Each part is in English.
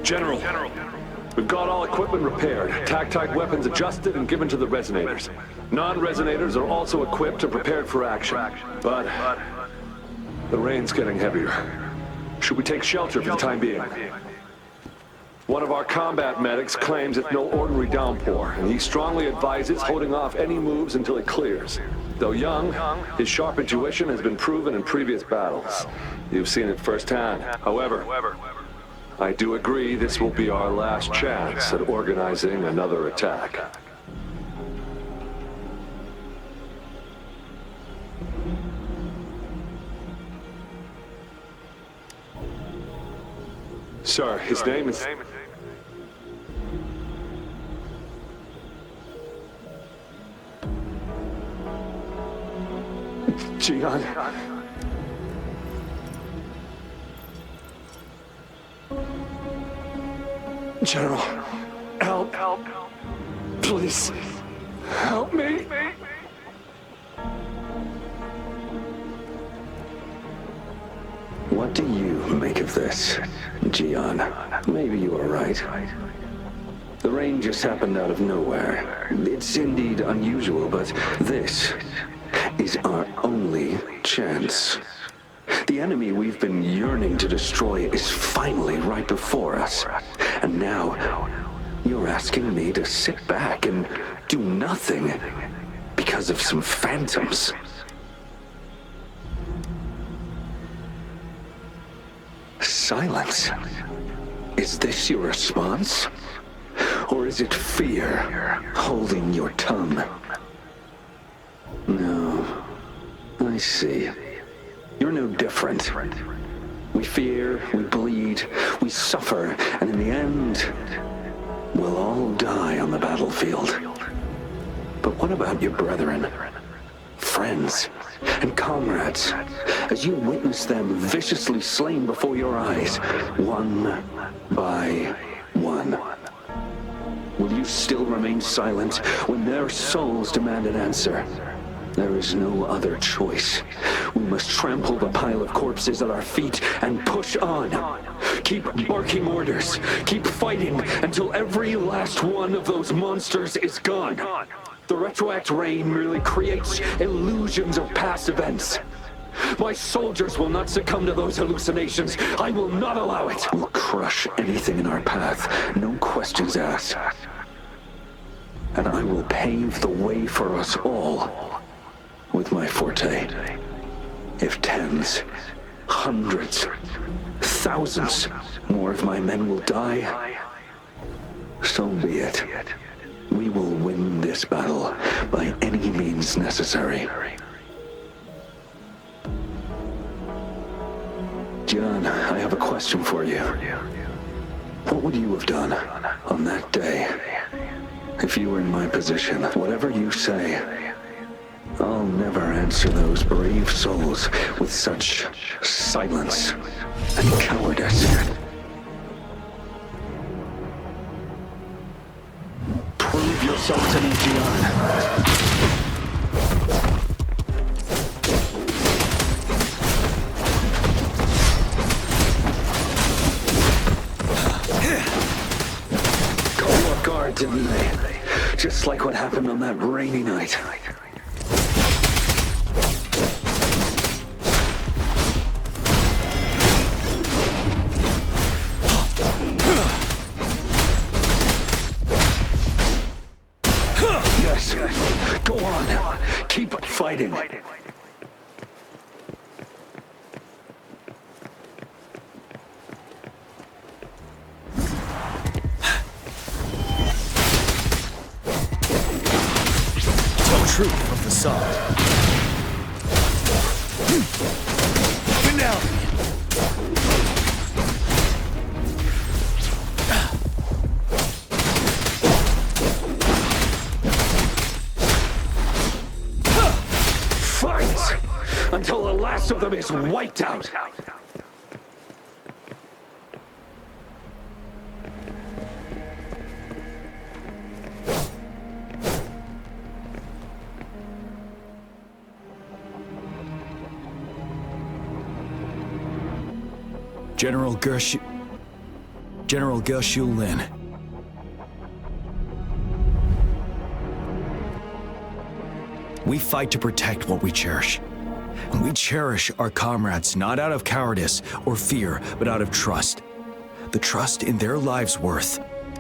General, we've got all equipment repaired, TAC-type weapons adjusted and given to the resonators. Non-resonators are also equipped and prepared for action. But the rain's getting heavier. Should we take shelter for the time being? One of our combat medics claims it's no ordinary downpour, and he strongly advises holding off any moves until it clears. Though young, his sharp intuition has been proven in previous battles. You've seen it firsthand. However, I do agree this will be our last chance at organizing another attack. Sir, his name is... Jian. General, help. Please, help me. What do you make of this, Jian? Maybe you are right. The rain just happened out of nowhere. It's indeed unusual, but this is our only chance. The enemy we've been yearning to destroy is finally right before us. And now, you're asking me to sit back and do nothing because of some phantoms. Silence? Is this your response? Or is it fear holding your tongue? No, I see. You're no different. We fear, we bleed, we suffer, and in the end, we'll all die on the battlefield. But what about your brethren, friends, and comrades, as you witness them viciously slain before your eyes, one by one? Will you still remain silent when their souls demand an answer? There is no other choice. We must trample the pile of corpses at our feet and push on. Keep barking orders. Keep fighting until every last one of those monsters is gone. The retroact rain merely creates illusions of past events. My soldiers will not succumb to those hallucinations. I will not allow it. We'll crush anything in our path. No questions asked. And I will pave the way for us all with my forte. If tens, hundreds, thousands more of my men will die, so be it. We will win this battle by any means necessary. Jian, I have a question for you. What would you have done on that day if you were in my position? Whatever you say, I'll never answer those brave souls with such silence and cowardice. Prove yourself to me, Jian. Didn't they? Just like what happened on that rainy night. Yes, go on. Keep fighting. Truth from facade. Finale. Fight until the last of them is wiped out. General Gersh... General Ge Lin. We fight to protect what we cherish. And we cherish our comrades not out of cowardice or fear, but out of trust. The trust in their lives' worth.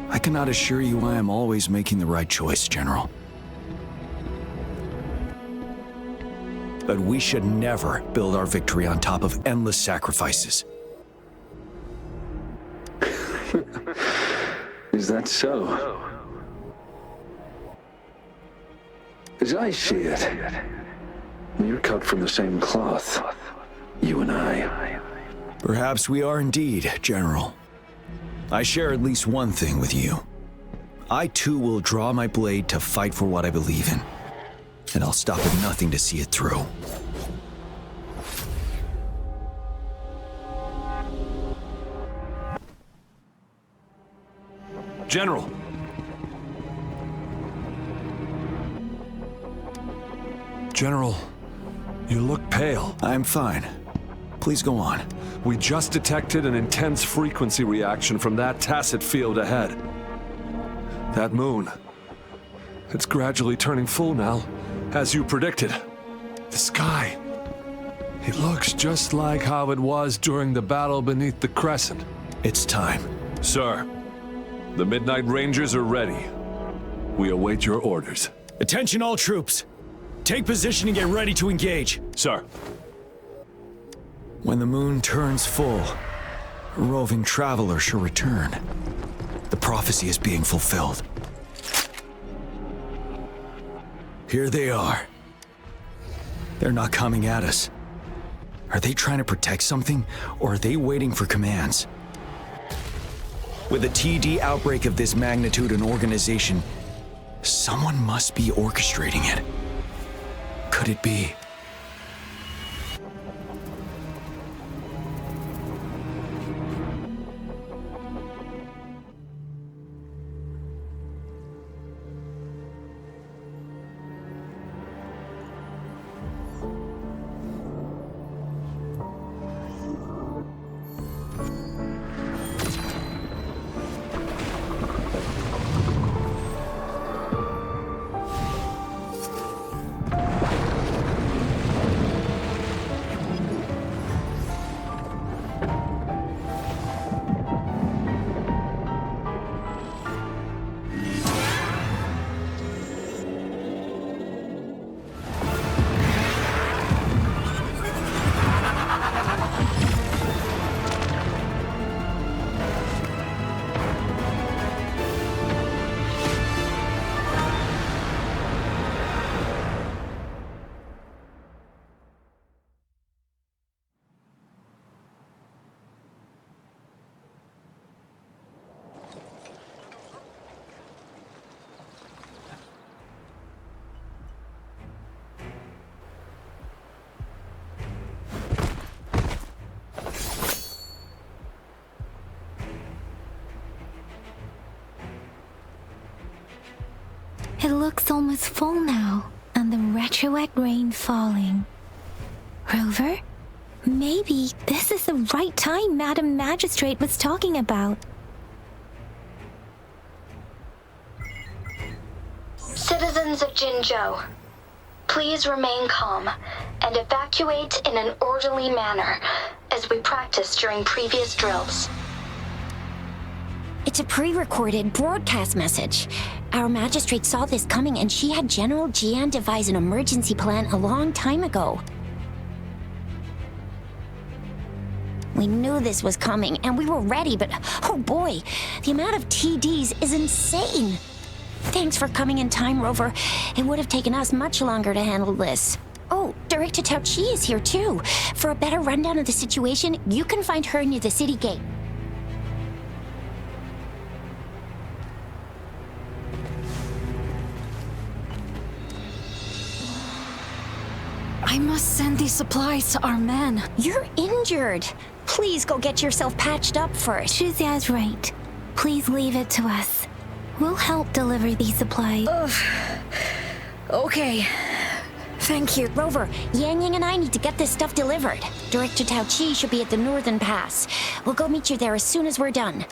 I cannot assure you I am always making the right choice, General. But we should never build our victory on top of endless sacrifices. Is that so? As I see it, we're cut from the same cloth, you and I. Perhaps we are indeed, General. I share at least one thing with you. I too will draw my blade to fight for what I believe in. And I'll stop at nothing to see it through. General! General, you look pale. I'm fine. Please go on. We just detected an intense frequency reaction from that tacit field ahead. That moon. It's gradually turning full now, as you predicted. The sky. It looks just like how it was during the battle beneath the crescent. It's time. Sir, the Midnight Rangers are ready. We await your orders. Attention all troops. Take position and get ready to engage. Sir. When the moon turns full, a roving traveler shall return. The prophecy is being fulfilled. Here they are. They're not coming at us. Are they trying to protect something, or are they waiting for commands? With a TD outbreak of this magnitude and organization, someone must be orchestrating it. Could it be? It looks almost full now, and the retroact rain falling. Rover? Maybe this is the right time Madam Magistrate was talking about. Citizens of Jinzhou, please remain calm and evacuate in an orderly manner as we practiced during previous drills. It's a pre-recorded broadcast message. Our magistrate saw this coming and she had General Jian devise an emergency plan a long time ago. We knew this was coming and we were ready, but oh boy, the amount of TDs is insane. Thanks for coming in time, Rover. It would have taken us much longer to handle this. Oh, Director Thankyou is here too. For a better rundown of the situation, you can find her near the city gate. I must send these supplies to our men. You're injured. Please go get yourself patched up first. Shuzia's right. Please leave it to us. We'll help deliver these supplies. Okay. Thank you. Rover, Yang Yang and I need to get this stuff delivered. Director Thankyou should be at the Northern Pass. We'll go meet you there as soon as we're done.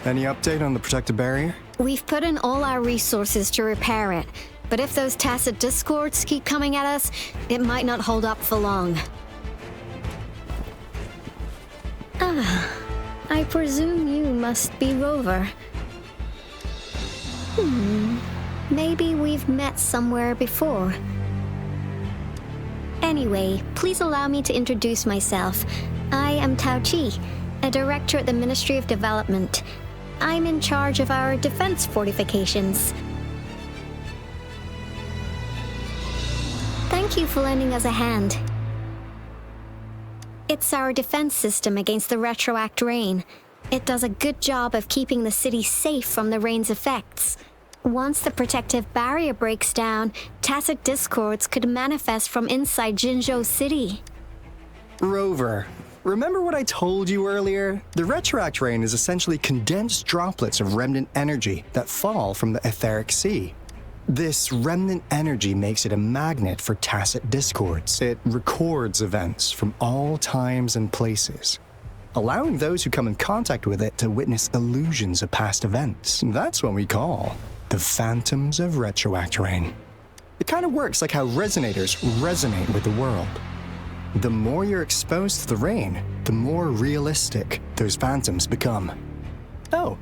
Any update on the protective barrier? We've put in all our resources to repair it, but if those tacit discords keep coming at us, it might not hold up for long. I presume you must be Rover. Maybe we've met somewhere before. Anyway, please allow me to introduce myself. I am Thankyou, a director at the Ministry of Development. I'm in charge of our defense fortifications. Thank you for lending us a hand. It's our defense system against the retroact rain. It does a good job of keeping the city safe from the rain's effects. Once the protective barrier breaks down, tacit discords could manifest from inside Jinzhou City. Rover, remember what I told you earlier? The retroact rain is essentially condensed droplets of remnant energy that fall from the etheric sea. This remnant energy makes it a magnet for tacit discords. It records events from all times and places, allowing those who come in contact with it to witness illusions of past events. That's what we call the phantoms of retroact rain. It kind of works like how resonators resonate with the world. The more you're exposed to the rain, the more realistic those phantoms become. Oh,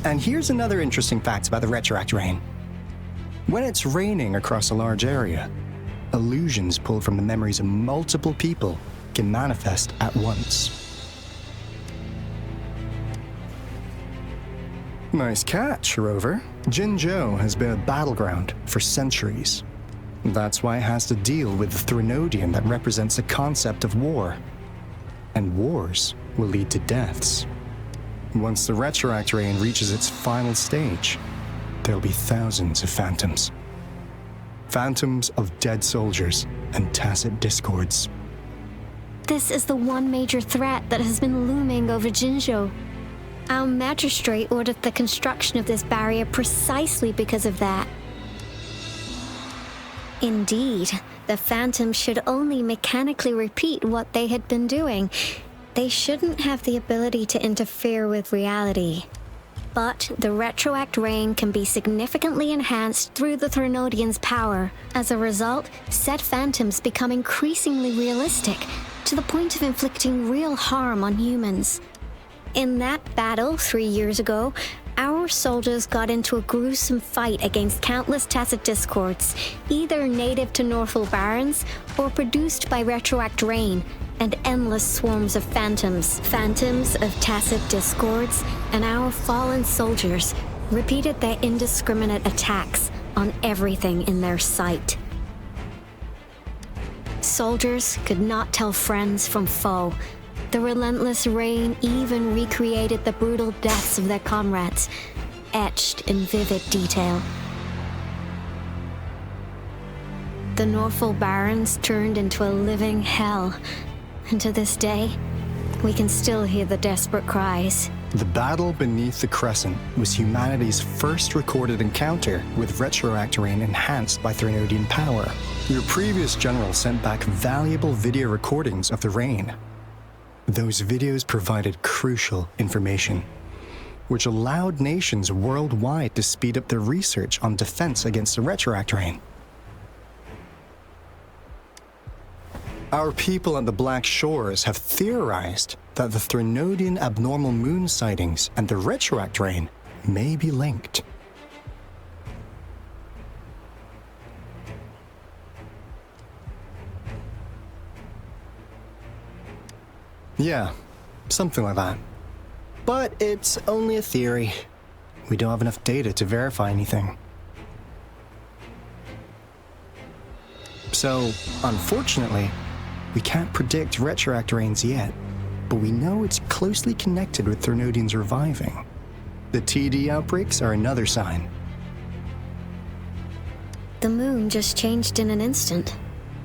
and here's another interesting fact about the retroact rain. When it's raining across a large area, illusions pulled from the memories of multiple people can manifest at once. Nice catch, Rover. Jinzhou has been a battleground for centuries. That's why it has to deal with the Threnodian that represents the concept of war. And wars will lead to deaths. Once the retroact rain reaches its final stage, there'll be thousands of phantoms. Phantoms of dead soldiers and tacit discords. This is the one major threat that has been looming over Jinzhou. Our magistrate ordered the construction of this barrier precisely because of that. Indeed, the phantoms should only mechanically repeat what they had been doing. They shouldn't have the ability to interfere with reality. But the retroact rain can be significantly enhanced through the Threnodian's power. As a result, said phantoms become increasingly realistic, to the point of inflicting real harm on humans. In that battle 3 years ago, our soldiers got into a gruesome fight against countless tacit discords, either native to Northwell Barrens or produced by retroact rain, and endless swarms of phantoms of tacit discords, and our fallen soldiers repeated their indiscriminate attacks on everything in their sight. Soldiers could not tell friends from foe. The relentless rain even recreated the brutal deaths of their comrades, etched in vivid detail. The Northwell Barrens turned into a living hell, and to this day, we can still hear the desperate cries. The battle beneath the Crescent was humanity's first recorded encounter with retroact rain enhanced by Threnodian power. Your previous general sent back valuable video recordings of the rain. Those videos provided crucial information, which allowed nations worldwide to speed up their research on defense against the retroact rain. Our people on the Black Shores have theorized that the Threnodian abnormal moon sightings and the retroact rain may be linked. Yeah, something like that. But it's only a theory. We don't have enough data to verify anything. So, unfortunately, we can't predict retroact rains yet, but we know it's closely connected with Threnodians reviving. The TD outbreaks are another sign. The moon just changed in an instant.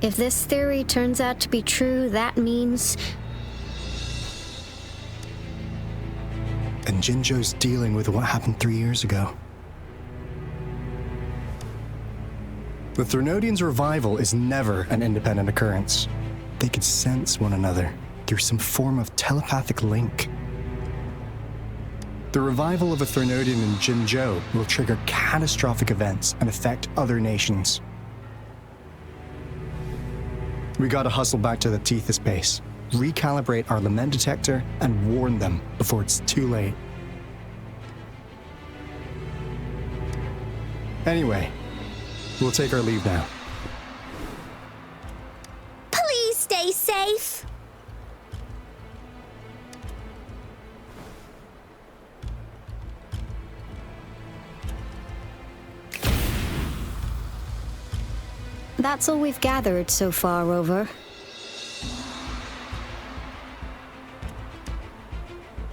If this theory turns out to be true, that means... And Jinzhou's dealing with what happened 3 years ago. The Threnodians' revival is never an independent occurrence. They could sense one another through some form of telepathic link. The revival of a Thernodian in Jinzhou will trigger catastrophic events and affect other nations. We gotta hustle back to the Tethys base, recalibrate our lament detector, and warn them before it's too late. Anyway, we'll take our leave now. Please stay safe. That's all we've gathered so far, Rover.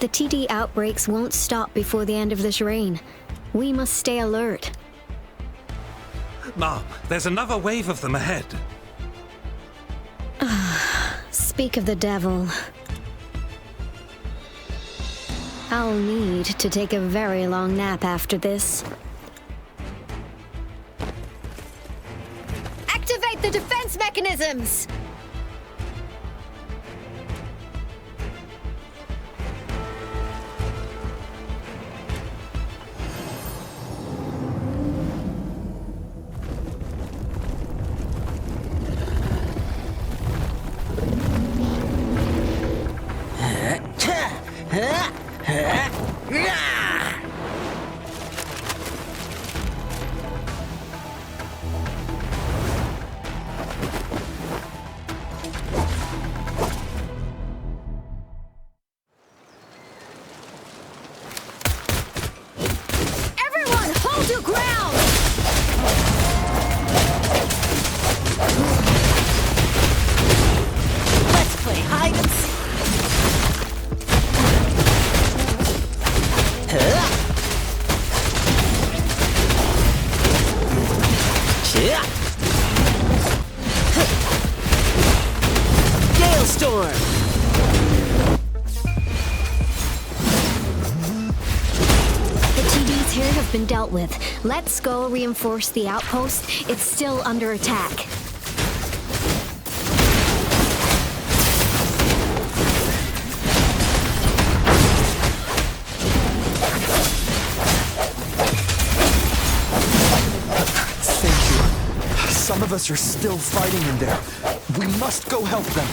The TD outbreaks won't stop before the end of this reign. We must stay alert. Mom, there's another wave of them ahead. Speak of the devil. I'll need to take a very long nap after this. Activate the defense mechanisms! Everyone, hold your ground! Let's play hide and seek. Storm. The TDs here have been dealt with. Let's go reinforce the outpost. It's still under attack. Thank you. Some of us are still fighting in there. We must go help them.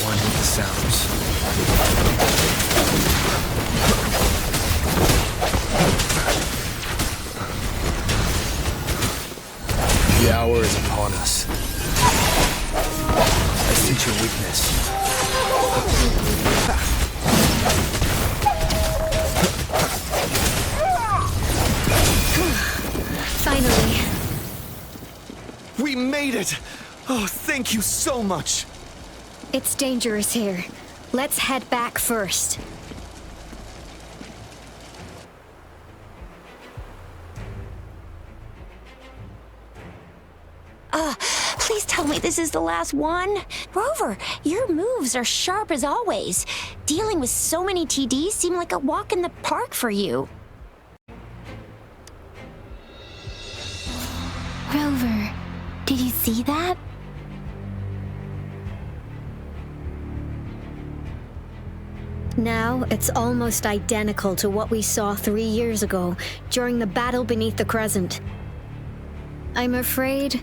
One with the sounds. The hour is upon us. I sense your weakness. Finally. We made it! Oh, thank you so much! It's dangerous here. Let's head back first. Please tell me this is the last one. Rover, your moves are sharp as always. Dealing with so many TDs seemed like a walk in the park for you. Rover, did you see that? Now, it's almost identical to what we saw 3 years ago during the battle beneath the Crescent. I'm afraid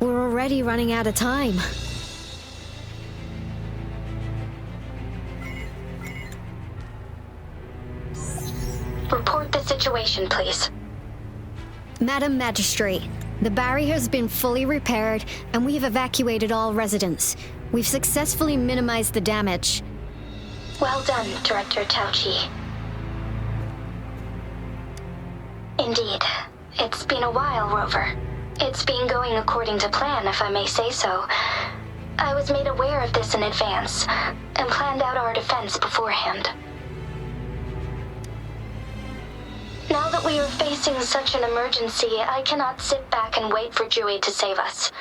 we're already running out of time. Report the situation, please. Madam Magistrate, the barrier has been fully repaired and we have evacuated all residents. We've successfully minimized the damage. Well done, Director Tauchi. Indeed. It's been a while, Rover. It's been going according to plan, if I may say so. I was made aware of this in advance, and planned out our defense beforehand. Now that we are facing such an emergency, I cannot sit back and wait for Jui to save us.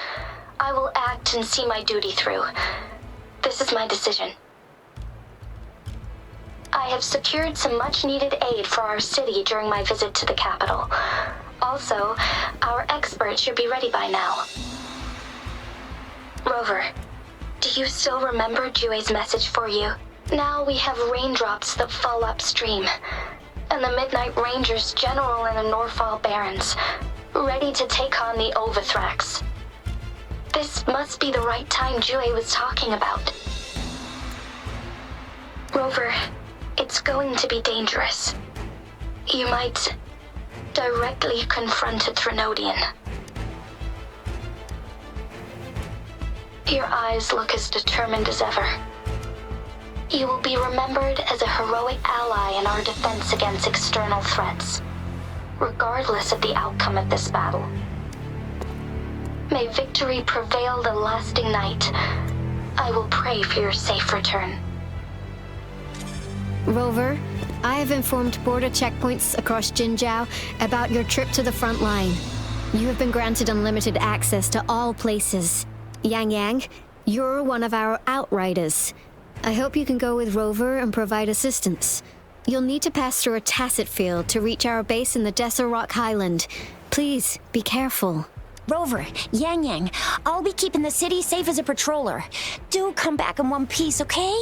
I will act and see my duty through. This is my decision. I have secured some much-needed aid for our city during my visit to the capital. Also, our experts should be ready by now. Rover, Do you still remember Jue's message for you? Now we have raindrops that fall upstream, and the Midnight Rangers general in the Norfall Barrens, ready to take on the Overthrax. This must be the right time Jue was talking about. Rover, it's going to be dangerous. You might directly confront a Trinodian. Your eyes look as determined as ever. You will be remembered as a heroic ally in our defense against external threats, regardless of the outcome of this battle. May victory prevail the lasting night. I will pray for your safe return. Rover, I have informed border checkpoints across Jinzhou about your trip to the front line. You have been granted unlimited access to all places. Yang, you're one of our outriders. I hope you can go with Rover and provide assistance. You'll need to pass through a tacit field to reach our base in the Desert Rock Highland. Please, be careful. Rover, Yang, I'll be keeping the city safe as a patroller. Do come back in one piece, okay?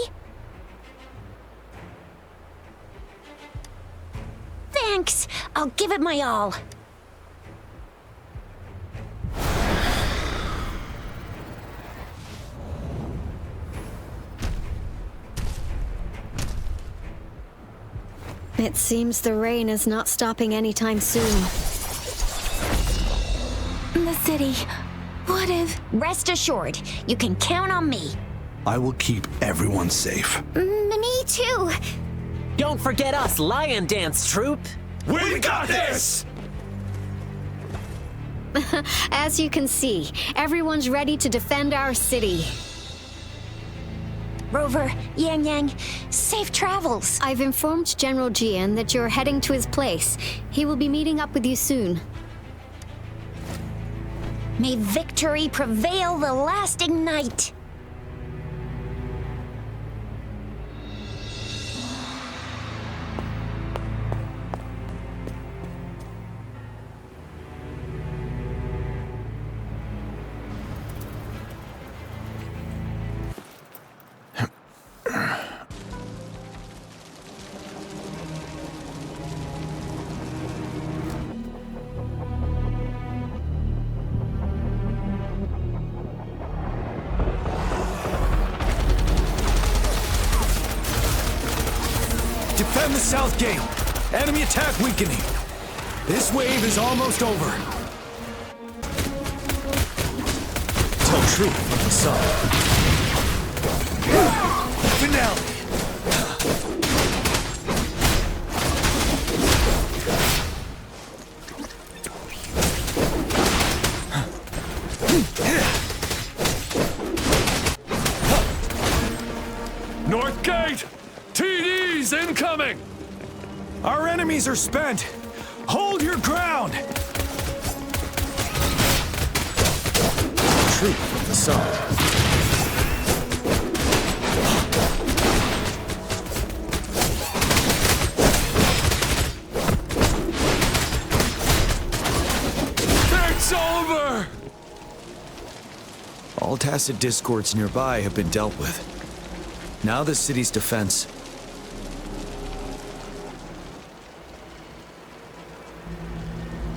Thanks! I'll give it my all. It seems the rain is not stopping anytime soon. The city. What if... Rest assured, you can count on me. I will keep everyone safe. Me too. Don't forget us, Lion Dance Troop! We got this! As you can see, everyone's ready to defend our city. Rover, Yang, safe travels. I've informed General Jian that you're heading to his place. He will be meeting up with you soon. May victory prevail the lasting night. Defend the south gate! Enemy attack weakening! This wave is almost over. Tell truth from the sun. Finale! North Gate! TDs incoming! Our enemies are spent! Hold your ground! Truth from the sun. It's over! All tacit discords nearby have been dealt with. Now the city's defense.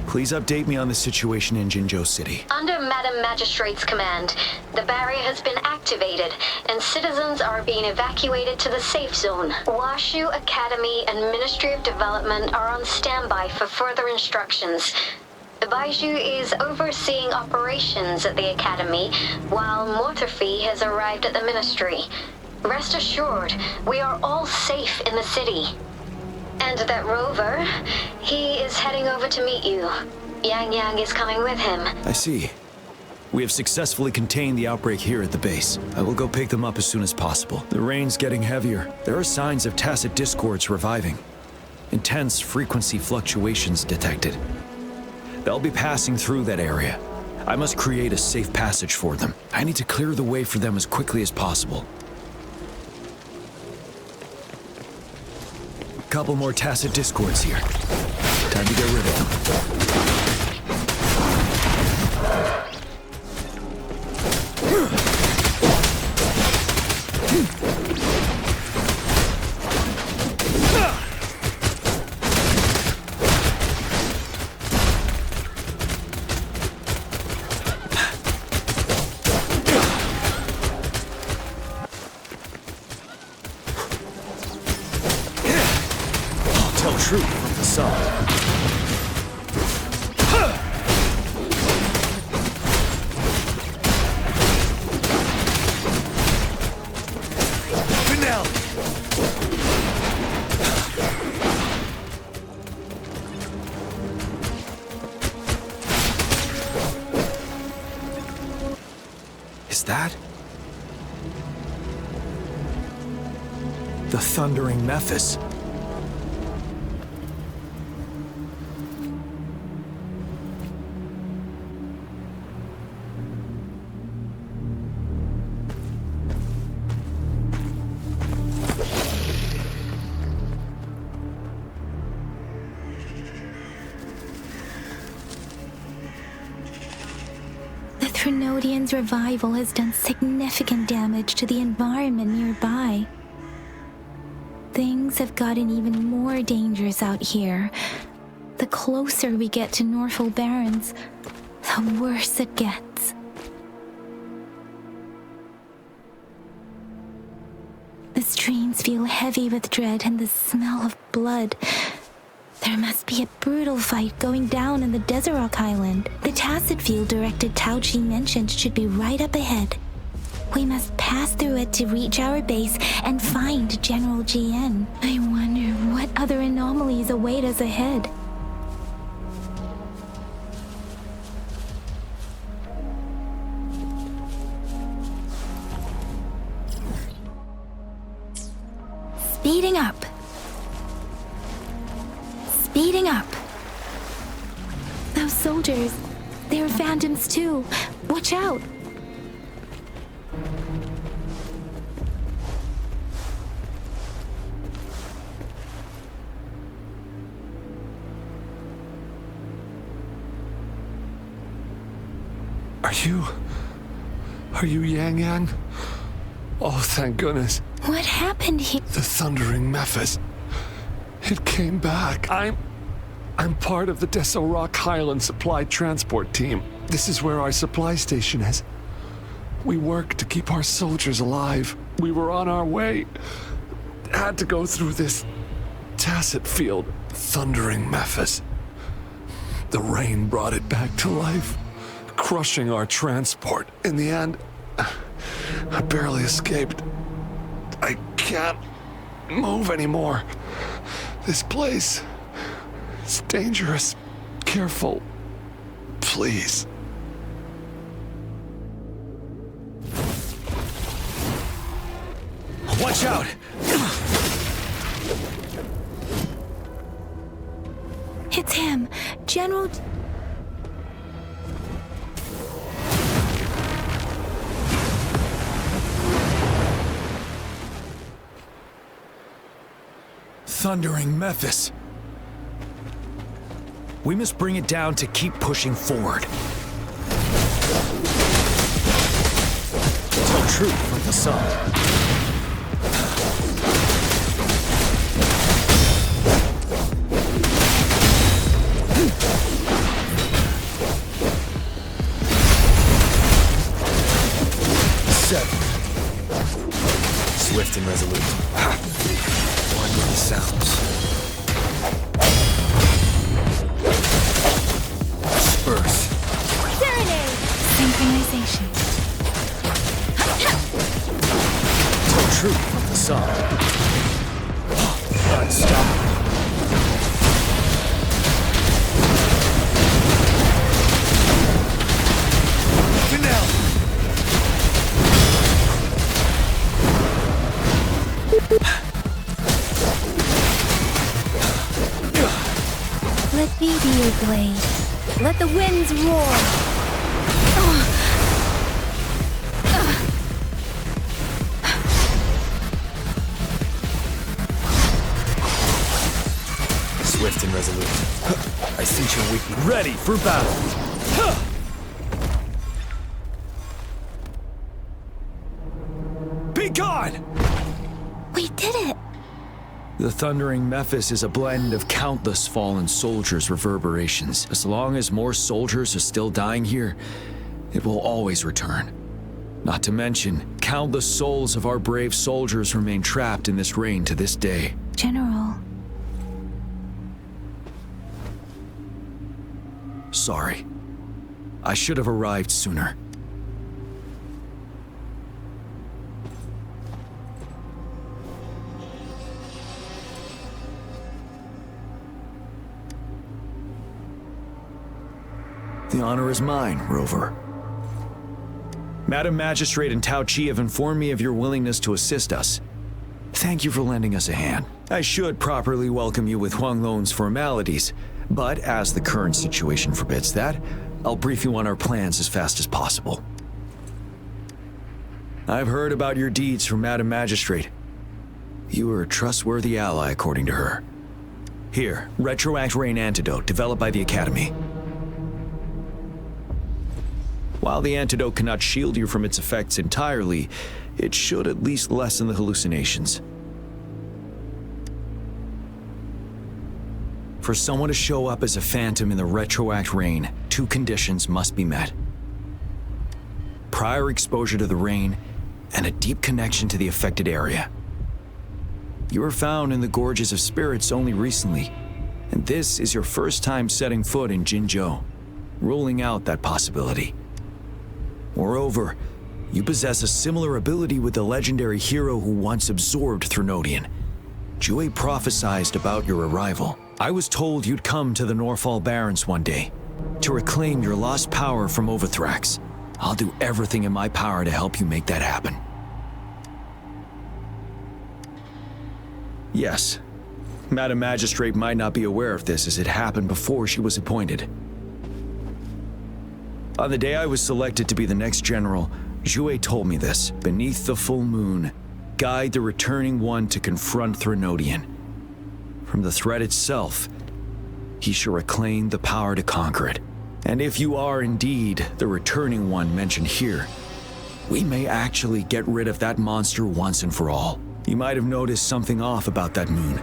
Please update me on the situation in Jinzhou City. Under Madam Magistrate's command, the barrier has been activated, and citizens are being evacuated to the safe zone. Washu Academy and Ministry of Development are on standby for further instructions. Baiju is overseeing operations at the Academy, while Mortherfee has arrived at the Ministry. Rest assured, we are all safe in the city. And that Rover, he is heading over to meet you. Yang is coming with him. I see. We have successfully contained the outbreak here at the base. I will go pick them up as soon as possible. The rain's getting heavier. There are signs of tacit discords reviving. Intense frequency fluctuations detected. They'll be passing through that area. I must create a safe passage for them. I need to clear the way for them as quickly as possible. Couple more tacit discords here. Time to get rid of them. truth from the sun. Is that the Thundering Mephis? Trinodian's revival has done significant damage to the environment nearby. Things have gotten even more dangerous out here. The closer we get to Norfolk Barrens, the worse it gets. The streams feel heavy with dread and the smell of blood. There must be a brutal fight going down in the Desert Island. The Tacit field director Tao Chi mentioned should be right up ahead. We must pass through it to reach our base and find General GN. I wonder what other anomalies await us ahead. Speeding up. Speeding up. Those soldiers, they're phantoms too. Watch out. Are you Yang Yang? Oh, thank goodness. What happened here? The Thundering Mephis. It came back. I'm part of the Deso Rock Highland Supply Transport Team. This is where our supply station is. We work to keep our soldiers alive. We were on our way. Had to go through this Tacit field. Thundering Mephis. The rain brought it back to life, crushing our transport. In the end, I barely escaped. I can't move anymore. This place is dangerous. Careful. Please. Watch out! It's him, General... Thundering Mephis. We must bring it down to keep pushing forward. Tell truth from the sun. Swift and resolute. One with the sounds. Disperse. Serenade! Synchronization. Tell truth from the sun. Unstoppable. Let me be your blade. Let the winds roar. Swift and resolute. I sense your weakness. Ready for battle. Be gone! We did it! The Thundering Mephis is a blend of countless fallen soldiers' reverberations. As long as more soldiers are still dying here, it will always return. Not to mention, countless souls of our brave soldiers remain trapped in this rain to this day. General, sorry. I should have arrived sooner. The honor is mine, Rover. Madam Magistrate and Tao Chi have informed me of your willingness to assist us. Thank you for lending us a hand. I should properly welcome you with Huanglong's formalities, but as the current situation forbids that, I'll brief you on our plans as fast as possible. I've heard about your deeds from Madam Magistrate. You are a trustworthy ally, according to her. Here, Retroact Rain Antidote, developed by the Academy. While the antidote cannot shield you from its effects entirely, it should at least lessen the hallucinations. For someone to show up as a phantom in the Retroact Rain, 2 conditions must be met. Prior exposure to the rain, and a deep connection to the affected area. You were found in the Gorges of Spirits only recently, and this is your first time setting foot in Jinzhou, ruling out that possibility. Moreover, you possess a similar ability with the legendary hero who once absorbed Threnodian. Jue prophesied about your arrival. I was told you'd come to the Norfall Barrens one day, to reclaim your lost power from Overthrax. I'll do everything in my power to help you make that happen. Yes, Madam Magistrate might not be aware of this as it happened before she was appointed. On the day I was selected to be the next general, Jue told me this. Beneath the full moon, guide the returning one to confront Threnodian. From the threat itself, he shall reclaim the power to conquer it. And if you are indeed the returning one mentioned here, we may actually get rid of that monster once and for all. You might have noticed something off about that moon.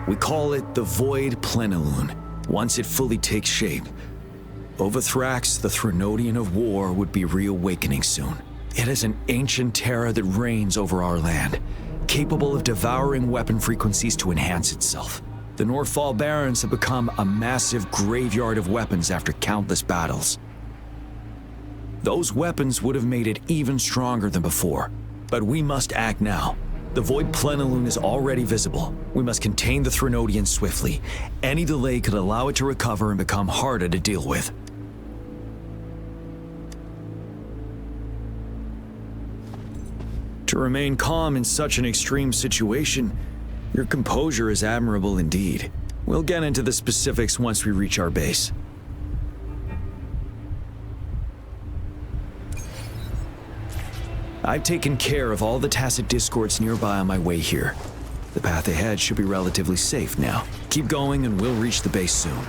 We call it the Void Plenilune. Once it fully takes shape, Overthrax, the Threnodian of War, would be reawakening soon. It is an ancient terror that reigns over our land, capable of devouring weapon frequencies to enhance itself. The Norfall Barrens have become a massive graveyard of weapons after countless battles. Those weapons would have made it even stronger than before, but we must act now. The Void Plenilune is already visible. We must contain the Threnodian swiftly. Any delay could allow it to recover and become harder to deal with. To remain calm in such an extreme situation, your composure is admirable indeed. We'll get into the specifics once we reach our base. I've taken care of all the tacit discords nearby on my way here. The path ahead should be relatively safe now. Keep going and we'll reach the base soon.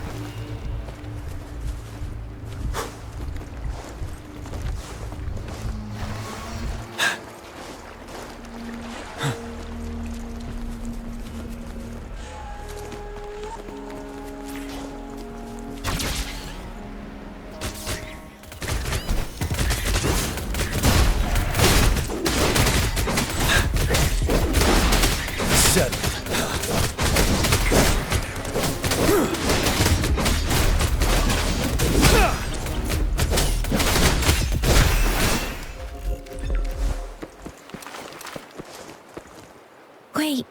Wait,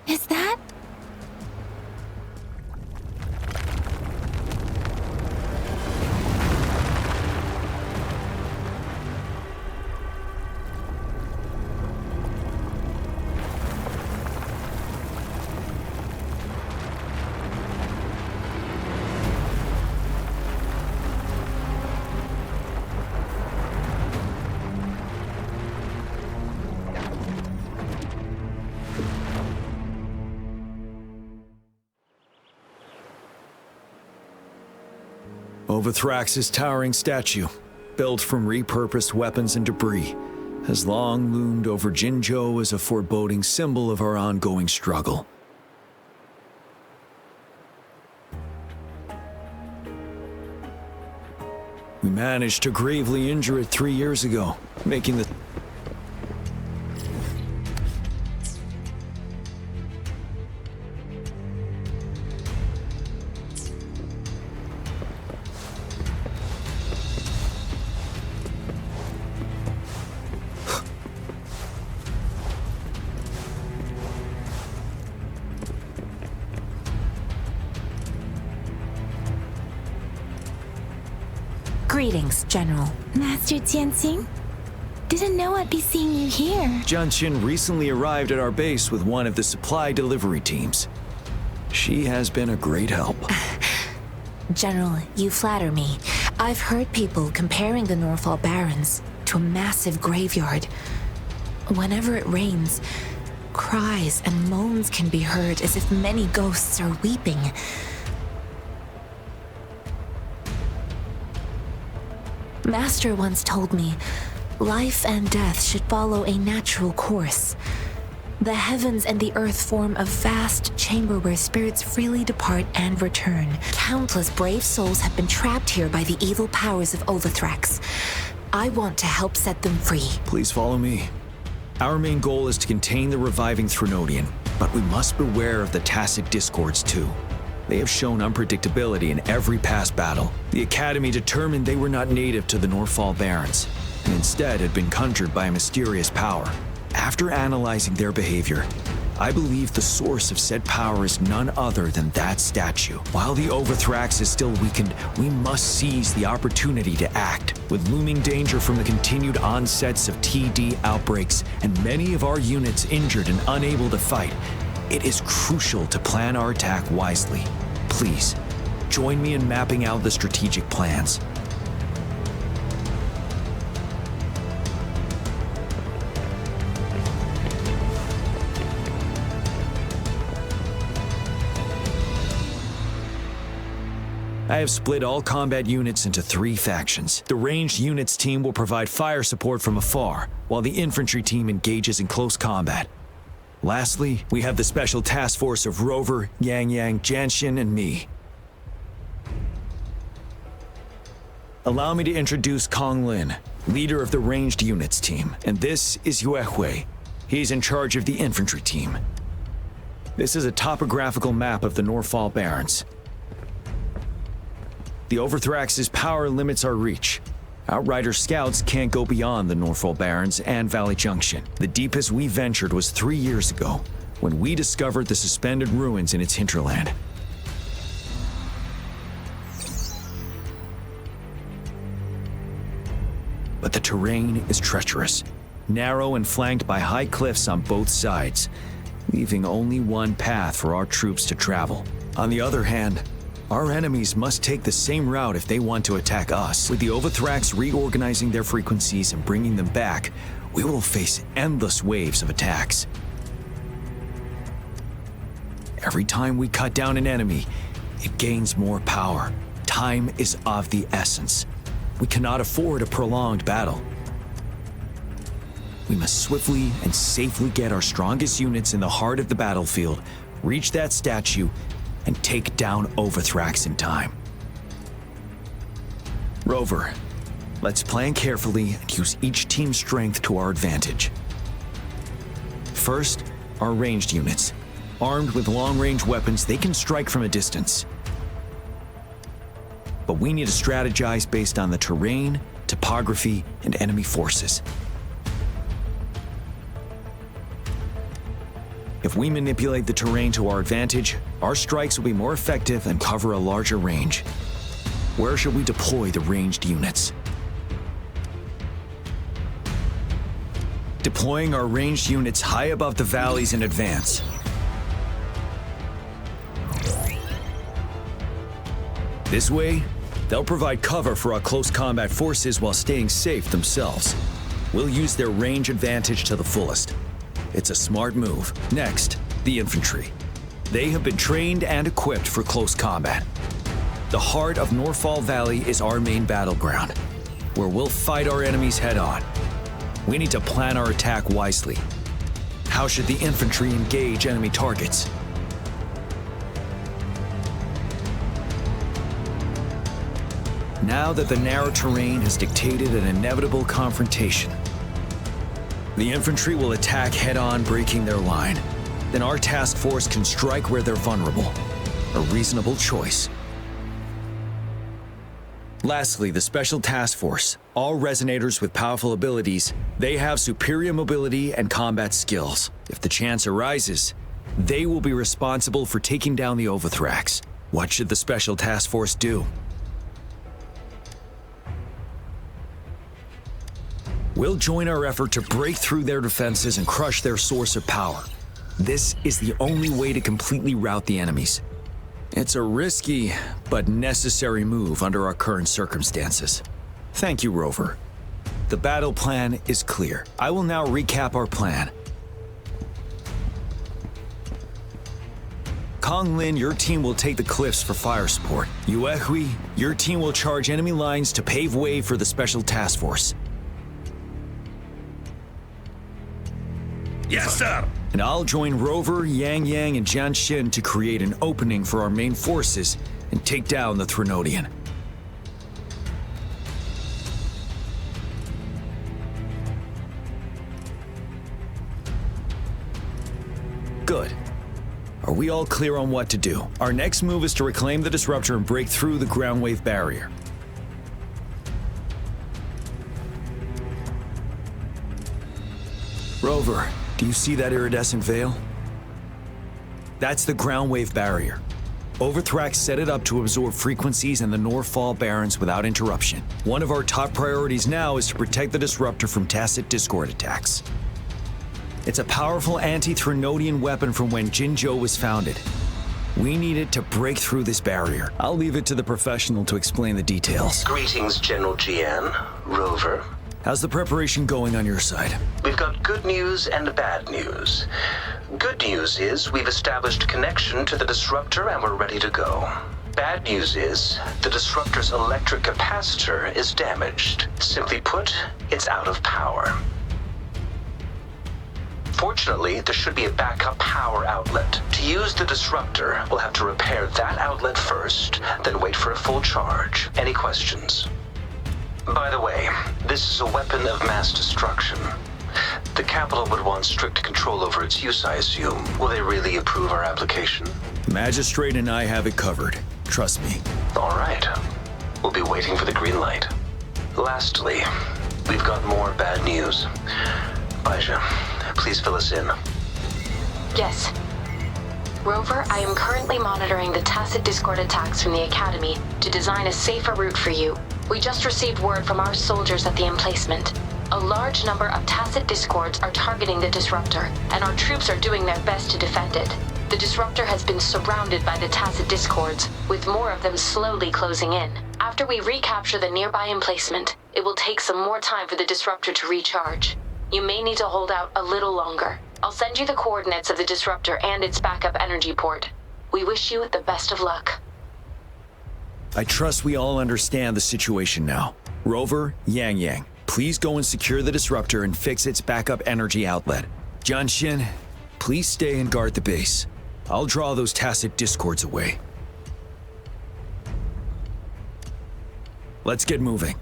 is that? Overthrax's towering statue, built from repurposed weapons and debris, has long loomed over Jinzhou as a foreboding symbol of our ongoing struggle. We managed to gravely injure it 3 years ago, making the Greetings, General. Master Tianxing? Didn't know I'd be seeing you here. Jianqin recently arrived at our base with one of the supply delivery teams. She has been a great help. General, you flatter me. I've heard people comparing the Norfall Barrens to a massive graveyard. Whenever it rains, cries and moans can be heard as if many ghosts are weeping. Master once told me, life and death should follow a natural course. The heavens and the earth form a vast chamber where spirits freely depart and return. Countless brave souls have been trapped here by the evil powers of Overthrax. I want to help set them free. Please follow me. Our main goal is to contain the reviving Threnodian, but we must beware of the Tacit Discords too. They have shown unpredictability in every past battle. The Academy determined they were not native to the Norfall Barrens, and instead had been conjured by a mysterious power. After analyzing their behavior, I believe the source of said power is none other than that statue. While the Overthrax is still weakened, we must seize the opportunity to act. With looming danger from the continued onsets of TD outbreaks and many of our units injured and unable to fight, it is crucial to plan our attack wisely. Please, join me in mapping out the strategic plans. I have split all combat units into 3 factions. The ranged units team will provide fire support from afar, while the infantry team engages in close combat. Lastly, we have the special task force of Rover, Yang Yang, Jianxin, and me. Allow me to introduce Kong Lin, leader of the ranged units team, and this is Yue Hui. He's in charge of the infantry team. This is a topographical map of the Norfall Barrens. The Overthrax's power limits our reach. Outrider scouts can't go beyond the Norfall Barrens and Valley Junction. The deepest we ventured was 3 years ago, when we discovered the suspended ruins in its hinterland. But the terrain is treacherous, narrow and flanked by high cliffs on both sides, leaving only one path for our troops to travel. On the other hand, our enemies must take the same route if they want to attack us. With the Overthrax reorganizing their frequencies and bringing them back, we will face endless waves of attacks. Every time we cut down an enemy, it gains more power. Time is of the essence. We cannot afford a prolonged battle. We must swiftly and safely get our strongest units in the heart of the battlefield, reach that statue, and take down Overthrax in time. Rover, let's plan carefully and use each team's strength to our advantage. First, our ranged units. Armed with long-range weapons, they can strike from a distance. But we need to strategize based on the terrain, topography, and enemy forces. If we manipulate the terrain to our advantage, our strikes will be more effective and cover a larger range. Where should we deploy the ranged units? Deploying our ranged units high above the valleys in advance. This way, they'll provide cover for our close combat forces while staying safe themselves. We'll use their range advantage to the fullest. It's a smart move. Next, the infantry. They have been trained and equipped for close combat. The heart of Norfall Valley is our main battleground, where we'll fight our enemies head-on. We need to plan our attack wisely. How should the infantry engage enemy targets? Now that the narrow terrain has dictated an inevitable confrontation, the infantry will attack head-on, breaking their line. Then our task force can strike where they're vulnerable. A reasonable choice. Lastly, the Special Task Force. All resonators with powerful abilities, they have superior mobility and combat skills. If the chance arises, they will be responsible for taking down the Overthrax. What should the Special Task Force do? We'll join our effort to break through their defenses and crush their source of power. This is the only way to completely rout the enemies. It's a risky, but necessary move under our current circumstances. Thank you, Rover. The battle plan is clear. I will now recap our plan. Kong Lin, your team will take the cliffs for fire support. Yuehui, your team will charge enemy lines to pave way for the special task force. Yes, sir! And I'll join Rover, Yang Yang, and Jian Xin to create an opening for our main forces and take down the Threnodian. Good. Are we all clear on what to do? Our next move is to reclaim the disruptor and break through the ground wave barrier. Rover, do you see that iridescent veil? That's the ground wave barrier. Overthrax set it up to absorb frequencies in the Norfall Barrens without interruption. One of our top priorities now is to protect the disruptor from tacit discord attacks. It's a powerful anti-Threnodian weapon from when Jinzhou was founded. We need it to break through this barrier. I'll leave it to the professional to explain the details. Greetings, General Jian, Rover. How's the preparation going on your side? We've got good news and bad news. Good news is we've established a connection to the disruptor and we're ready to go. Bad news is the disruptor's electric capacitor is damaged. Simply put, it's out of power. Fortunately, there should be a backup power outlet. To use the disruptor, we'll have to repair that outlet first, then wait for a full charge. Any questions? By the way, this is a weapon of mass destruction. The capital would want strict control over its use, I assume. Will they really approve our application? Magistrate and I have it covered. Trust me. All right. We'll be waiting for the green light. Lastly, we've got more bad news. Baizha, please fill us in. Yes. Rover, I am currently monitoring the tacit discord attacks from the Academy to design a safer route for you. We just received word from our soldiers at the emplacement. A large number of tacit discords are targeting the disruptor, and our troops are doing their best to defend it. The disruptor has been surrounded by the tacit discords, with more of them slowly closing in. After we recapture the nearby emplacement, it will take some more time for the disruptor to recharge. You may need to hold out a little longer. I'll send you the coordinates of the disruptor and its backup energy port. We wish you the best of luck. I trust we all understand the situation now. Rover, Yang Yang, please go and secure the disruptor and fix its backup energy outlet. Jian Xin, please stay and guard the base. I'll draw those tacit discords away. Let's get moving.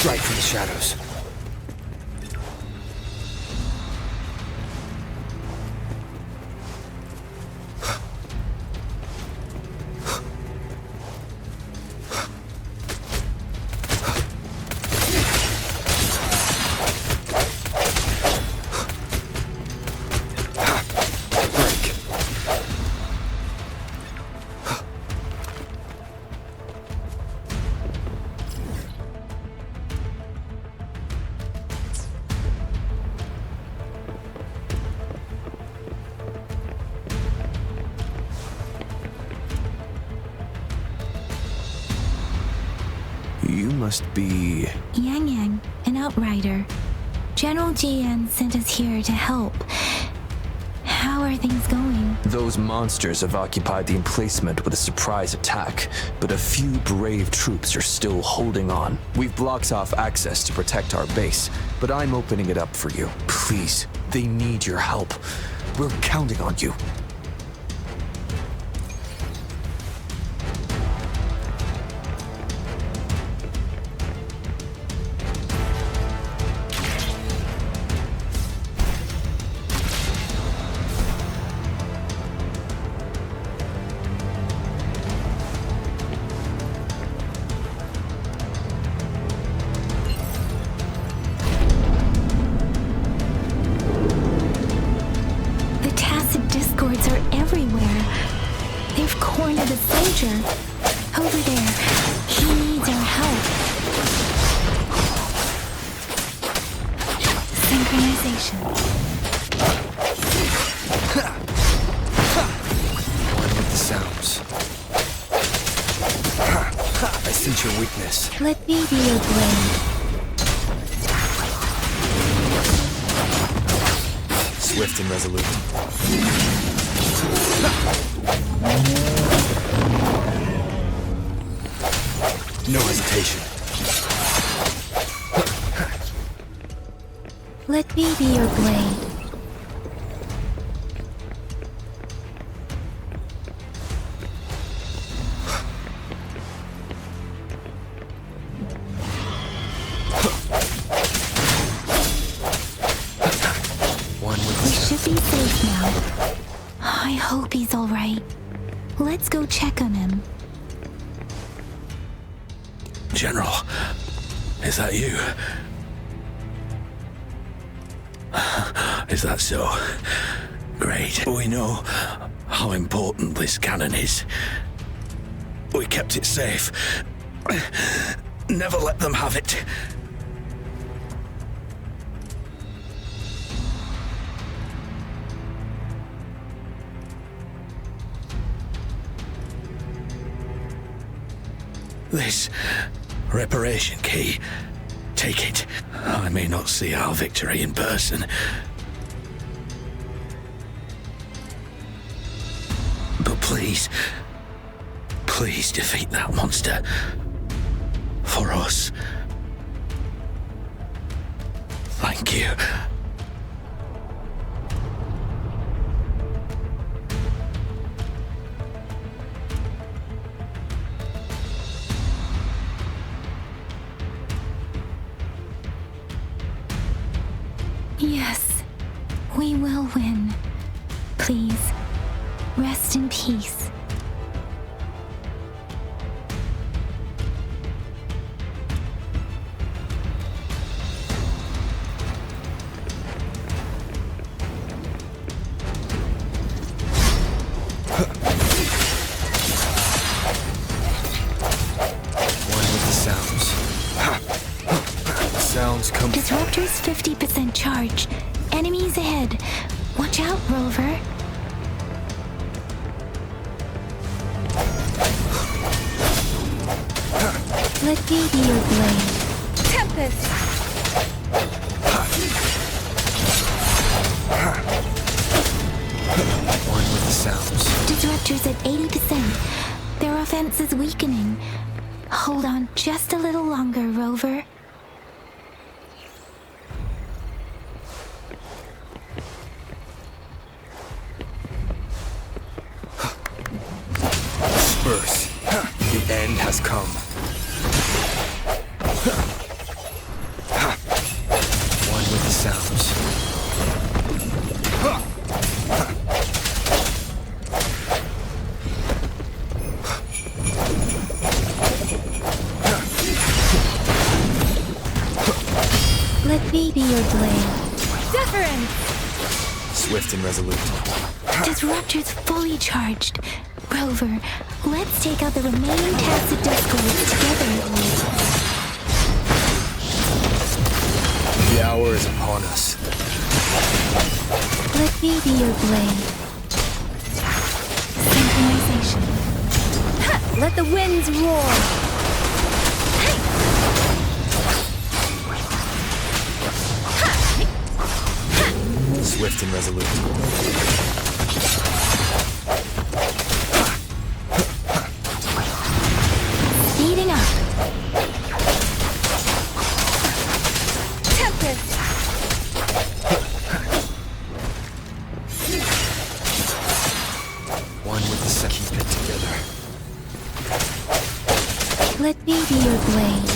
Strike from the shadows. You must be... Yang Yang, an outrider. General Jian sent us here to help. How are things going? Those monsters have occupied the emplacement with a surprise attack, but a few brave troops are still holding on. We've blocked off access to protect our base, but I'm opening it up for you. Please, they need your help. We're counting on you. Over there. He needs our help. Synchronization. One with the sounds. I sense your weakness. Let me be your blade. Swift and resolute. No hesitation. Let me be your blade. We should be safe now. I hope he's all right. Let's go check on him. General, is that you? Is that so? Great. We know how important this cannon is. We kept it safe. Never let them have it. This reparation key. Take it. I may not see our victory in person. But please, please defeat that monster. For us. Thank you. Yes, we will win. Please, rest in peace. Disruptor's 50% charge. Enemies ahead. Watch out, Rover. Let me be your blade. Tempest! One with the sounds. Disruptor's at 80%. Their offense is weakening. Hold on just a little longer, Rover. The end has come. One with the sounds. Let me be your blade. Deference! Swift and resolute. Disruptor's fully charged. Rover, let's take out the remaining tacit discords together. The hour is upon us. Let me be your blade. Synchronization. Ha! Let the winds roar. Swift and resolute. Let me be your blade.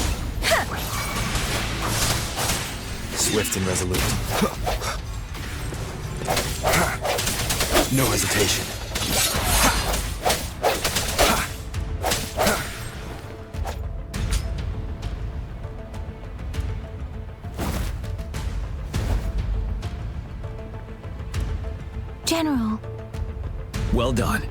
Swift and resolute. No hesitation. General. Well done.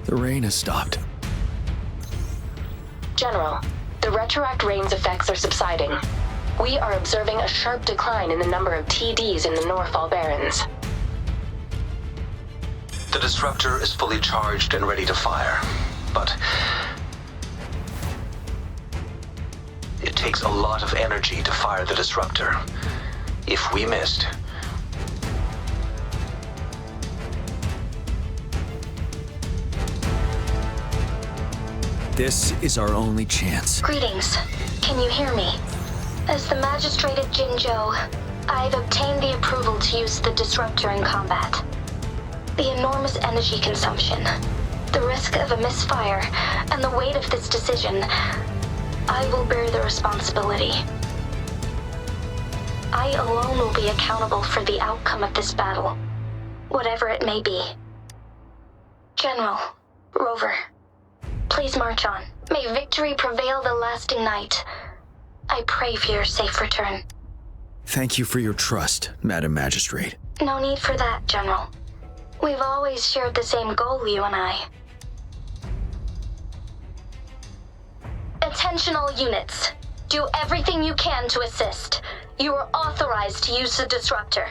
The rain has stopped. General, the retroact rain's effects are subsiding. We are observing a sharp decline in the number of TDs in the Norfall Barrens. The disruptor is fully charged and ready to fire, but it takes a lot of energy to fire the disruptor. If we missed, This is our only chance. Greetings. Can you hear me? As the magistrate at Jinzhou, I've obtained the approval to use the disruptor in combat. The enormous energy consumption, the risk of a misfire, and the weight of this decision, I will bear the responsibility. I alone will be accountable for the outcome of this battle, whatever it may be. General, Rover, please march on. May victory prevail the lasting night. I pray for your safe return. Thank you for your trust, Madam Magistrate. No need for that, General. We've always shared the same goal, you and I. Attention all units. Do everything you can to assist. You are authorized to use the disruptor.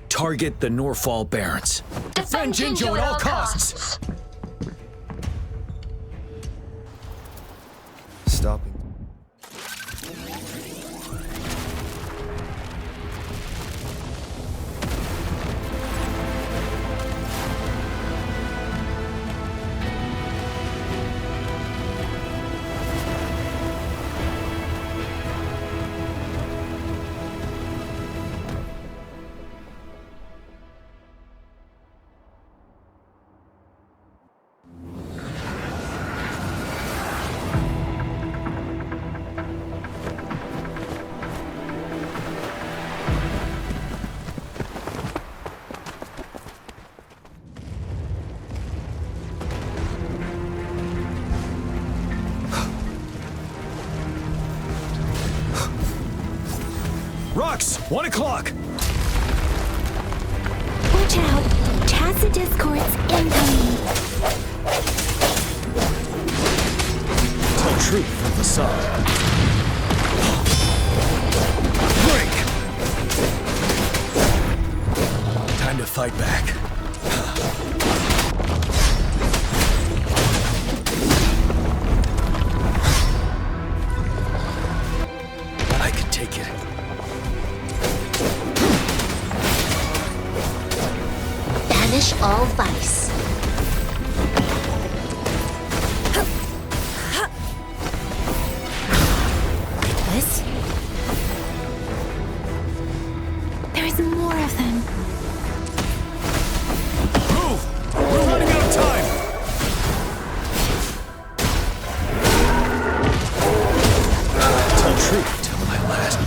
Target the Norfall Barrens. Defend Jinzhou at all costs. Stopping. Rux, 1 o'clock! Watch out! Tacit discords incoming! Tell truth from the sub. Break! Time to fight back. I can take it. Banish all vice. This? There's more of them. Move! We're running out of time! Tell truth till my last.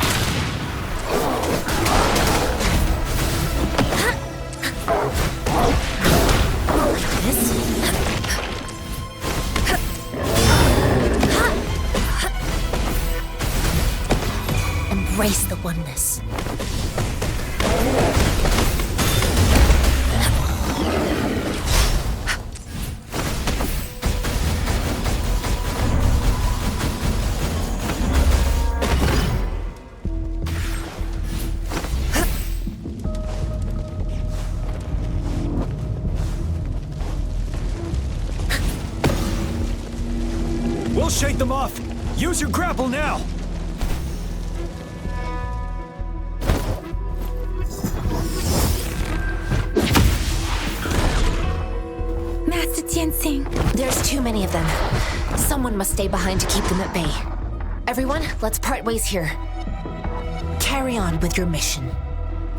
Embrace the oneness. We'll shake them off! Use your grapple now! Master Tianxing. There's too many of them. Someone must stay behind to keep them at bay. Everyone, let's part ways here. Carry on with your mission.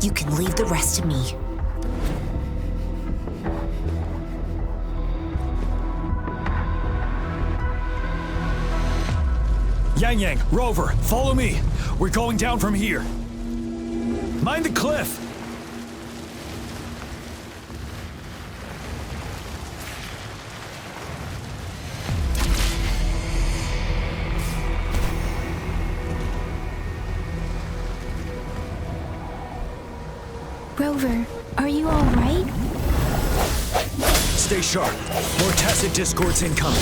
You can leave the rest to me. Yang, Rover, follow me. We're going down from here. Mind the cliff. Rover, are you all right? Stay sharp. More tacit discords incoming.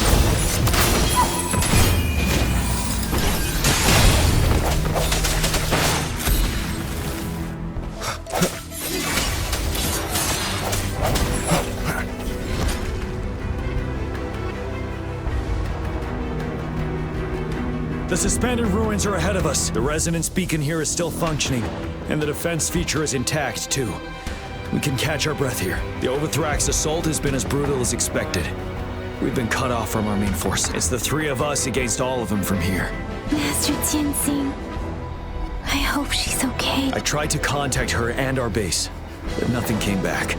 The suspended ruins are ahead of us. The resonance beacon here is still functioning, and the defense feature is intact, too. We can catch our breath here. The Overthrax assault has been as brutal as expected. We've been cut off from our main force. It's the three of us against all of them from here. Master Tianxing, I hope she's okay. I tried to contact her and our base, but nothing came back.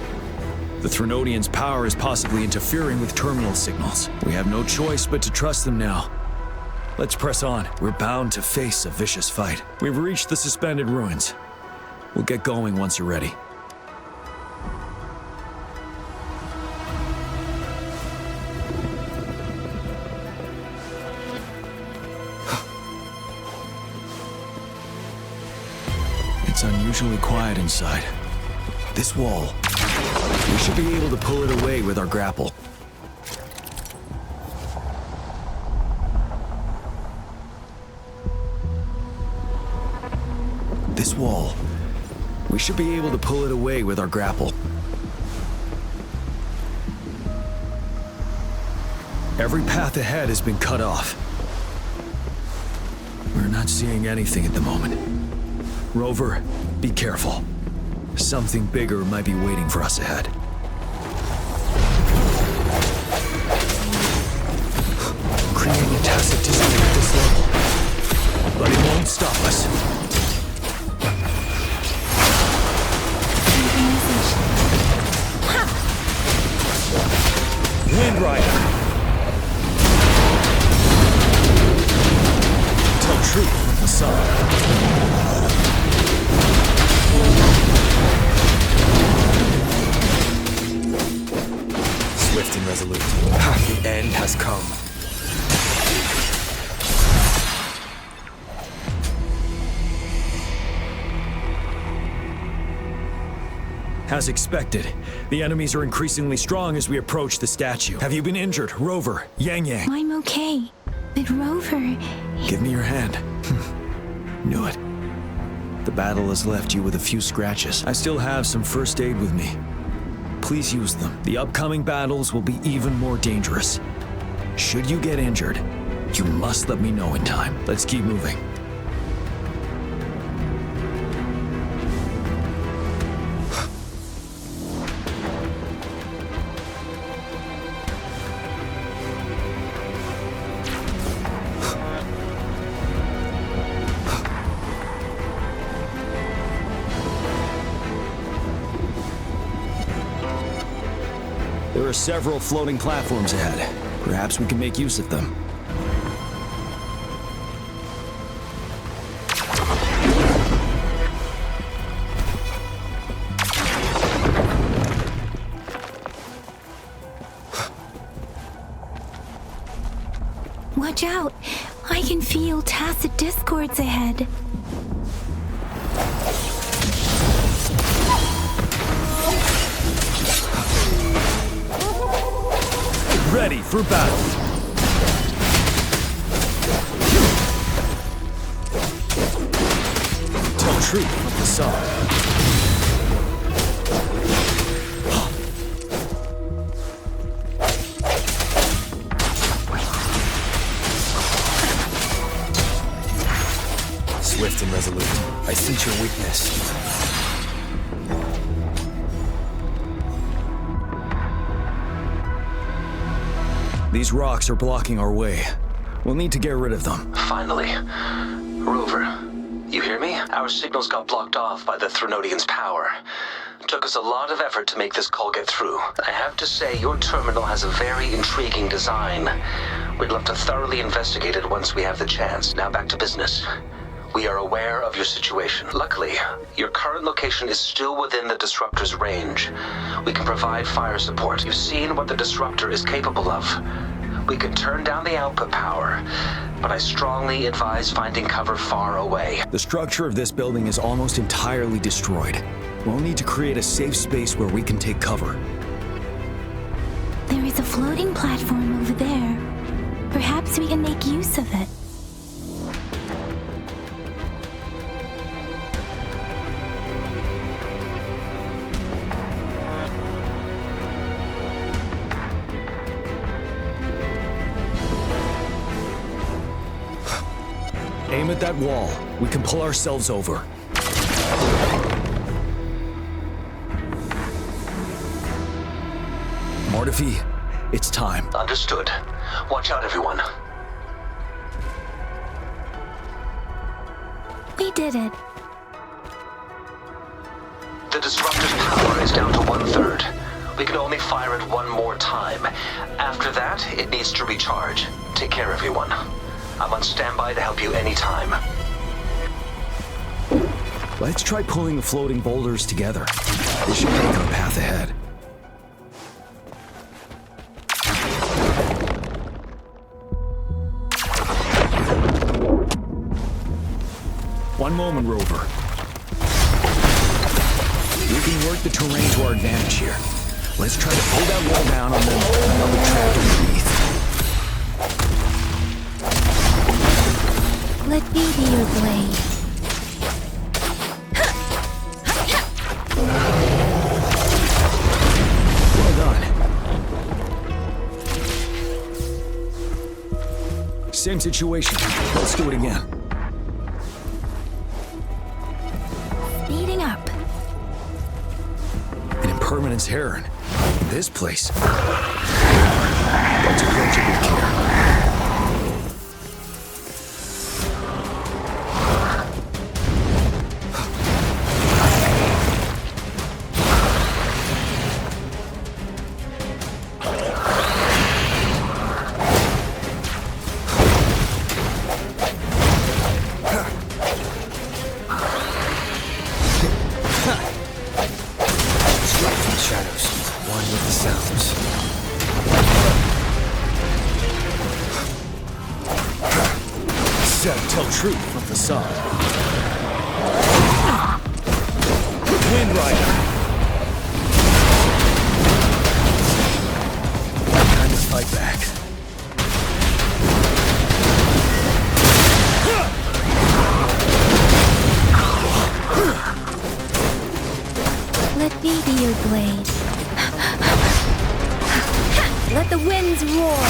The Threnodians' power is possibly interfering with terminal signals. We have no choice but to trust them now. Let's press on. We're bound to face a vicious fight. We've reached the suspended ruins. We'll get going once you're ready. It's unusually quiet inside. This wall. We should be able to pull it away with our grapple. This wall. We should be able to pull it away with our grapple. Every path ahead has been cut off. We're not seeing anything at the moment. Rover, be careful. Something bigger might be waiting for us ahead. Creating a tacit discord at this level. But it won't stop us. Wind Rider! Tell truth from the sun. Swift and resolute. The end has come. As expected, the enemies are increasingly strong as we approach the statue. Have you been injured, Rover? Yang? I'm okay, but Rover... Give me your hand. Knew it. The battle has left you with a few scratches. I still have some first aid with me. Please use them. The upcoming battles will be even more dangerous. Should you get injured, you must let me know in time. Let's keep moving. There are several floating platforms ahead. Perhaps we can make use of them. Watch out! I can feel tacit discords ahead. Ready for battle. Tell truth from the sun. Swift and resolute. I sense your weakness. These rocks are blocking our way. We'll need to get rid of them. Finally. Rover, You hear me? Our signals got blocked off by the Threnodians' power. Took us a lot of effort to make this call get through. I have to say, your terminal has a very intriguing design. We'd love to thoroughly investigate it once we have the chance. Now back to business. We are aware of your situation. Luckily, your current location is still within the Disruptor's range. We can provide fire support. You've seen what the Disruptor is capable of. We can turn down the output power, but I strongly advise finding cover far away. The structure of this building is almost entirely destroyed. We'll need to create a safe space where we can take cover. There is a floating platform over there. Perhaps we can make use of it. Aim at that wall. We can pull ourselves over. Mortefi, it's time. Understood. Watch out, everyone. We did it. The Disruptor's power is down to 1/3. We can only fire it one more time. After that, it needs to recharge. Take care, everyone. I'm on standby to help you anytime. Let's try pulling the floating boulders together. This should make our path ahead. One moment, Rover. We can work the terrain to our advantage here. Let's try to pull that wall down on them while we're trapped underneath. Let me be your blade. Well done. Same situation. Let's do it again. Speeding up. An impermanence heron. This place. Let's approach it with care. Tell truth from facade. Wind Rider. Time to fight back. Let me be your blade. Let the winds roar.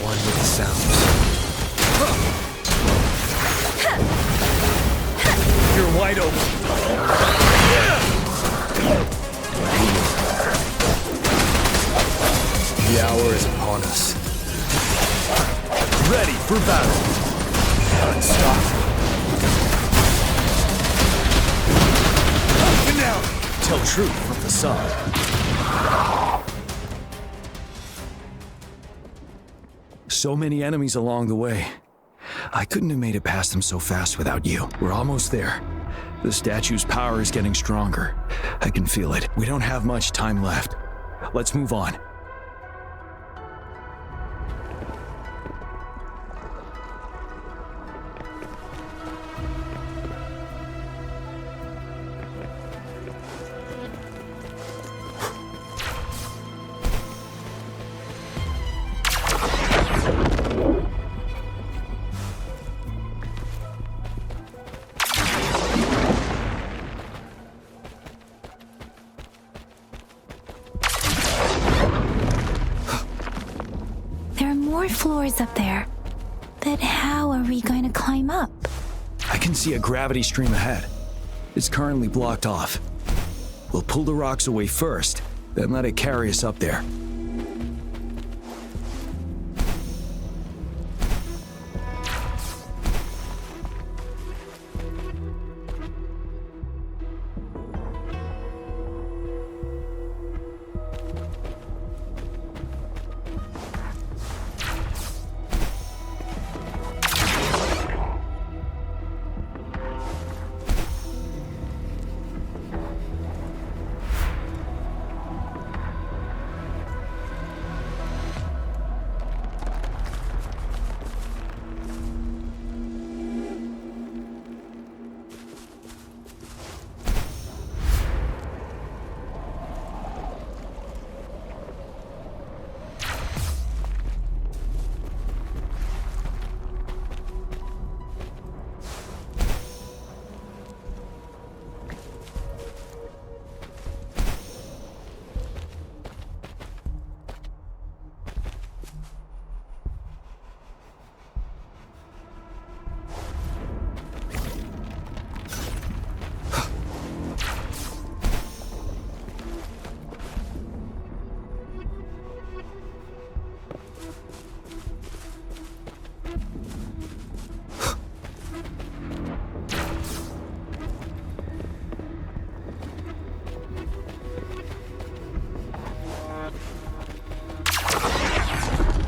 One with the sounds. You're wide open. The hour is upon us. Ready for battle. Unstoppable. Up and down. Tell truth from facade. So many enemies along the way. I couldn't have made it past them so fast without you. We're almost there. The statue's power is getting stronger. I can feel it. We don't have much time left. Let's move on. Floors up there. But how are we going to climb up? I can see a gravity stream ahead. It's currently blocked off. We'll pull the rocks away first, then let it carry us up there.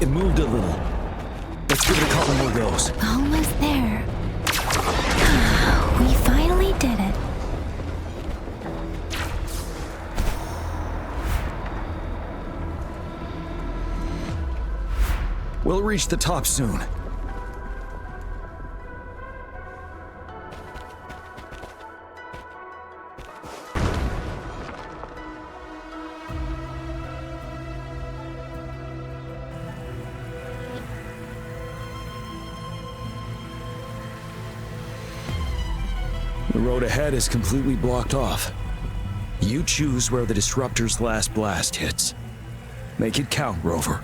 It moved a little. Let's give it a couple more goes. Almost there. We finally did it. We'll reach the top soon. The road ahead is completely blocked off. You choose where the Disruptor's last blast hits. Make it count, Rover.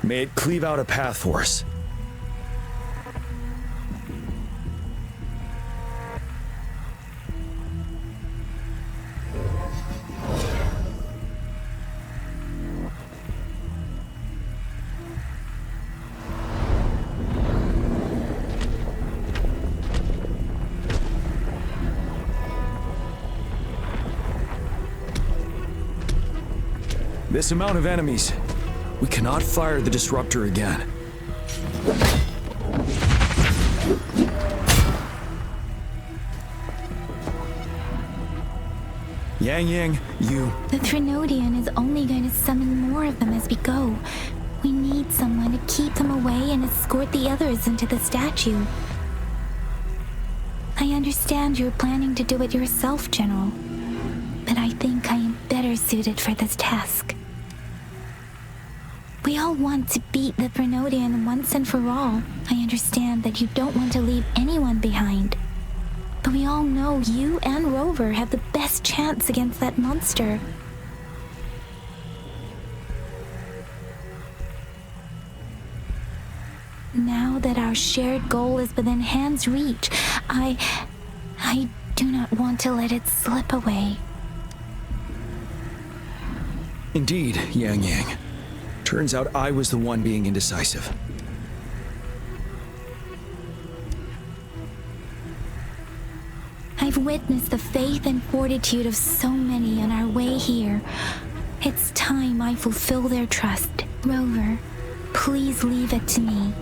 May it cleave out a path for us. This amount of enemies, we cannot fire the Disruptor again. Yang, you... The Threnodian is only going to summon more of them as we go. We need someone to keep them away and escort the others into the statue. I understand you're planning to do it yourself, General. But I think I am better suited for this task. We all want to beat the Threnodian once and for all. I understand that you don't want to leave anyone behind. But we all know you and Rover have the best chance against that monster. Now that our shared goal is within hand's reach, I do not want to let it slip away. Indeed, Yang. Turns out I was the one being indecisive. I've witnessed the faith and fortitude of so many on our way here. It's time I fulfill their trust. Rover, please leave it to me.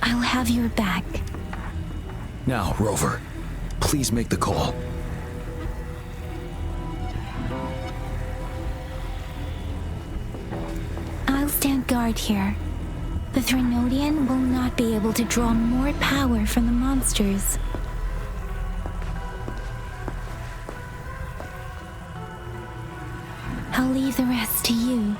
I'll have your back. Now, Rover, please make the call. I'll stand guard here. The Threnodian will not be able to draw more power from the monsters. I'll leave the rest to you.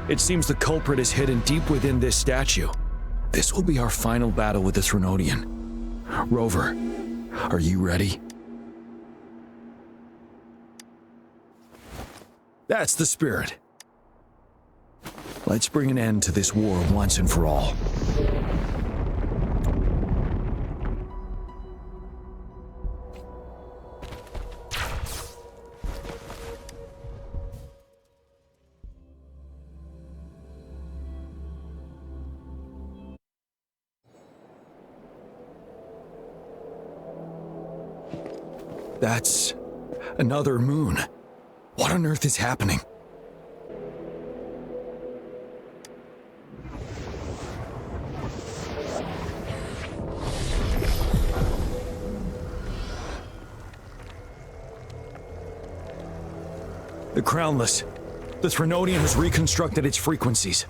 It seems the culprit is hidden deep within this statue. This will be our final battle with the Threnodian. Rover, are you ready? That's the spirit. Let's bring an end to this war once and for all. That's another moon. What on earth is happening? The Crownless. The Threnodian has reconstructed its frequencies.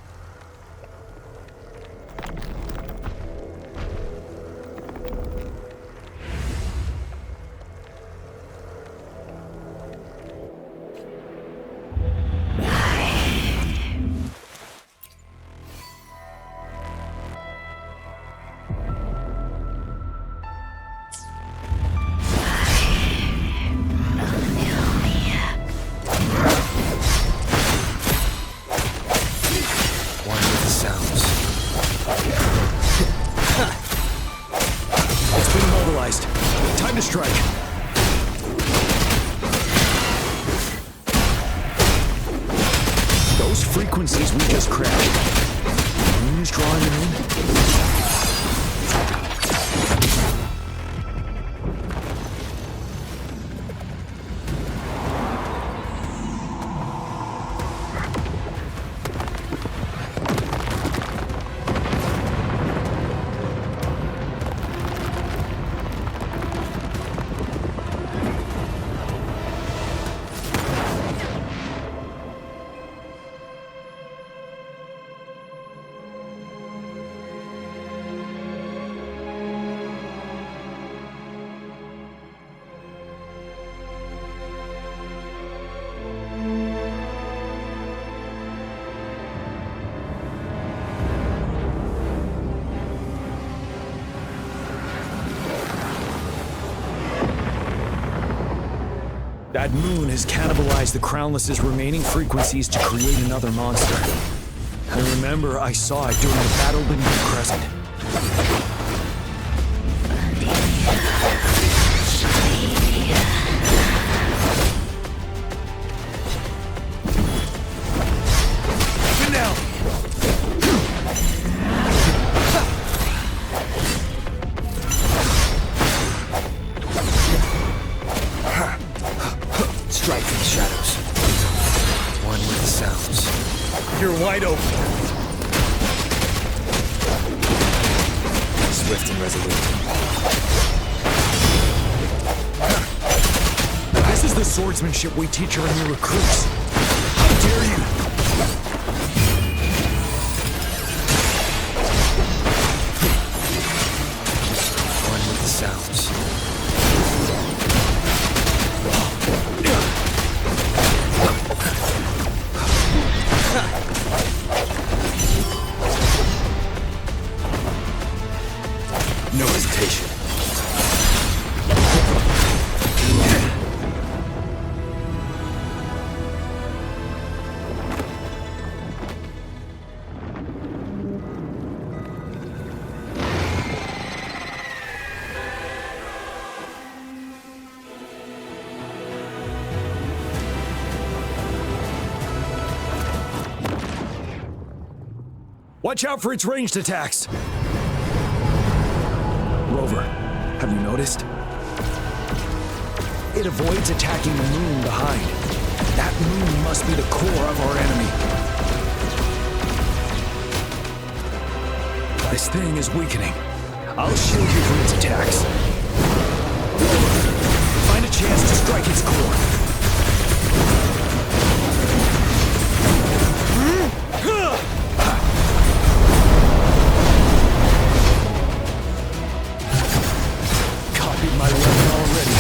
Frequencies we just crashed. Moon's drawing them in. That moon has cannibalized the Crownless's remaining frequencies to create another monster. I remember I saw it during the battle beneath Crescent. Strike from the shadows. One with the sounds. You're wide open. Swift and resolute. This is the swordsmanship we teach our new recruits. How dare you! One with the sounds. No hesitation. Watch out for its ranged attacks! Rover, have you noticed? It avoids attacking the moon behind. That moon must be the core of our enemy. This thing is weakening. I'll shield you from its attacks. Rover, find a chance to strike its core. My weapon already.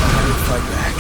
I will fight back.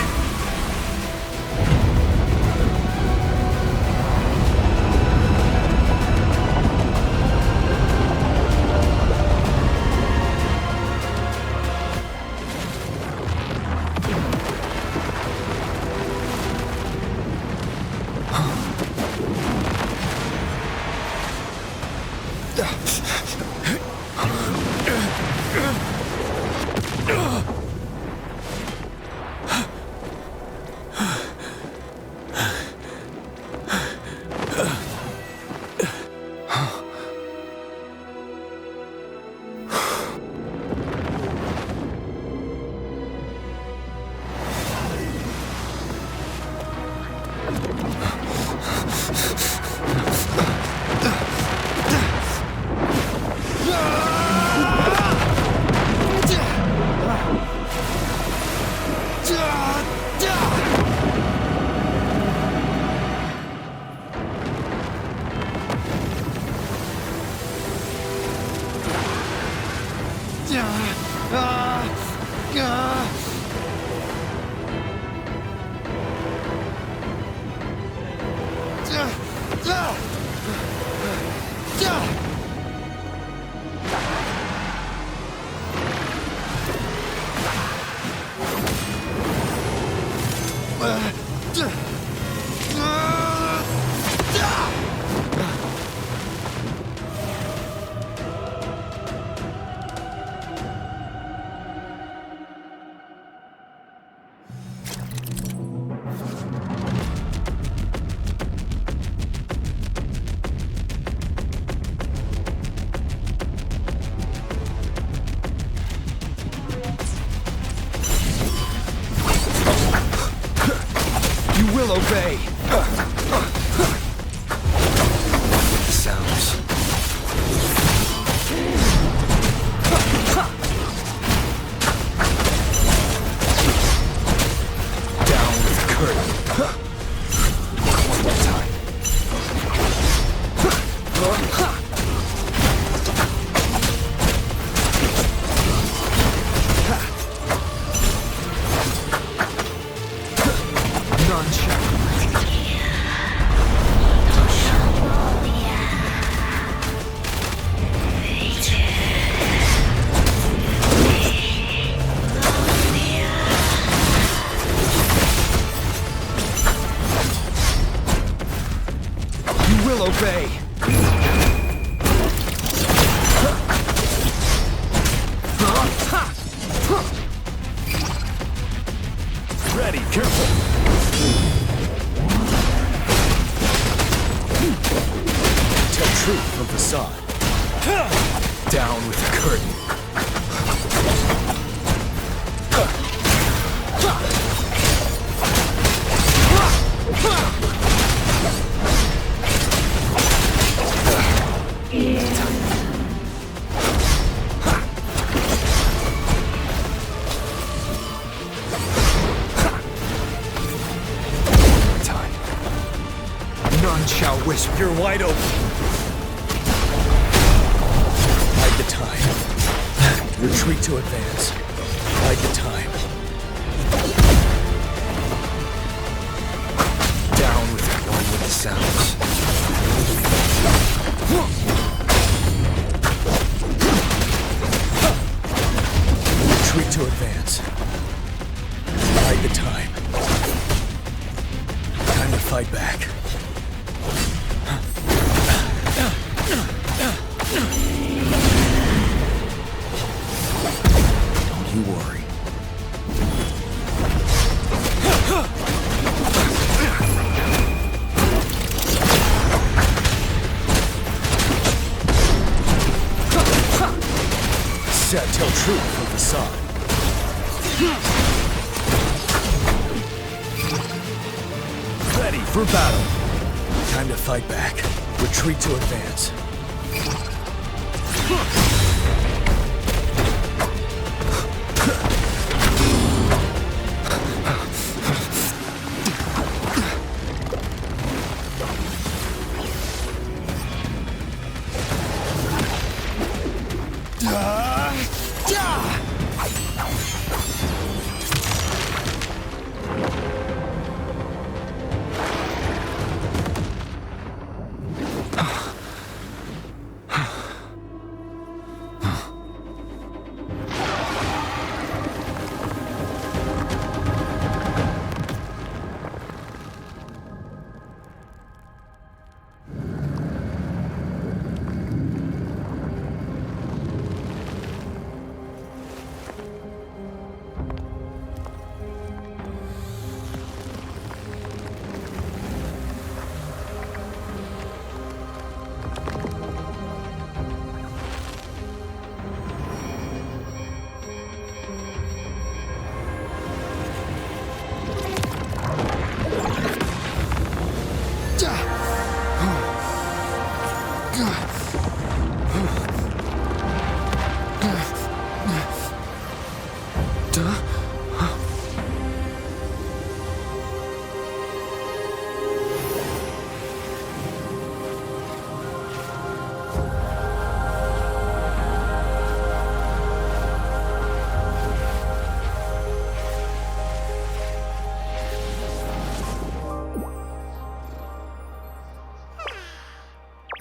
will obey. Sounds. Down with the curtain. One more time. Obey. Ready, careful. Tell truth from facade. Down with the curtain. Shall whisper. You're wide open. Hide the time. Retreat to advance. Hide the time. Down with the one with the sounds. Retreat to advance. Hide the time. Time to fight back. Don't you worry. Set, tell truth from facade. Ready for battle. Time to fight back. Retreat to advance.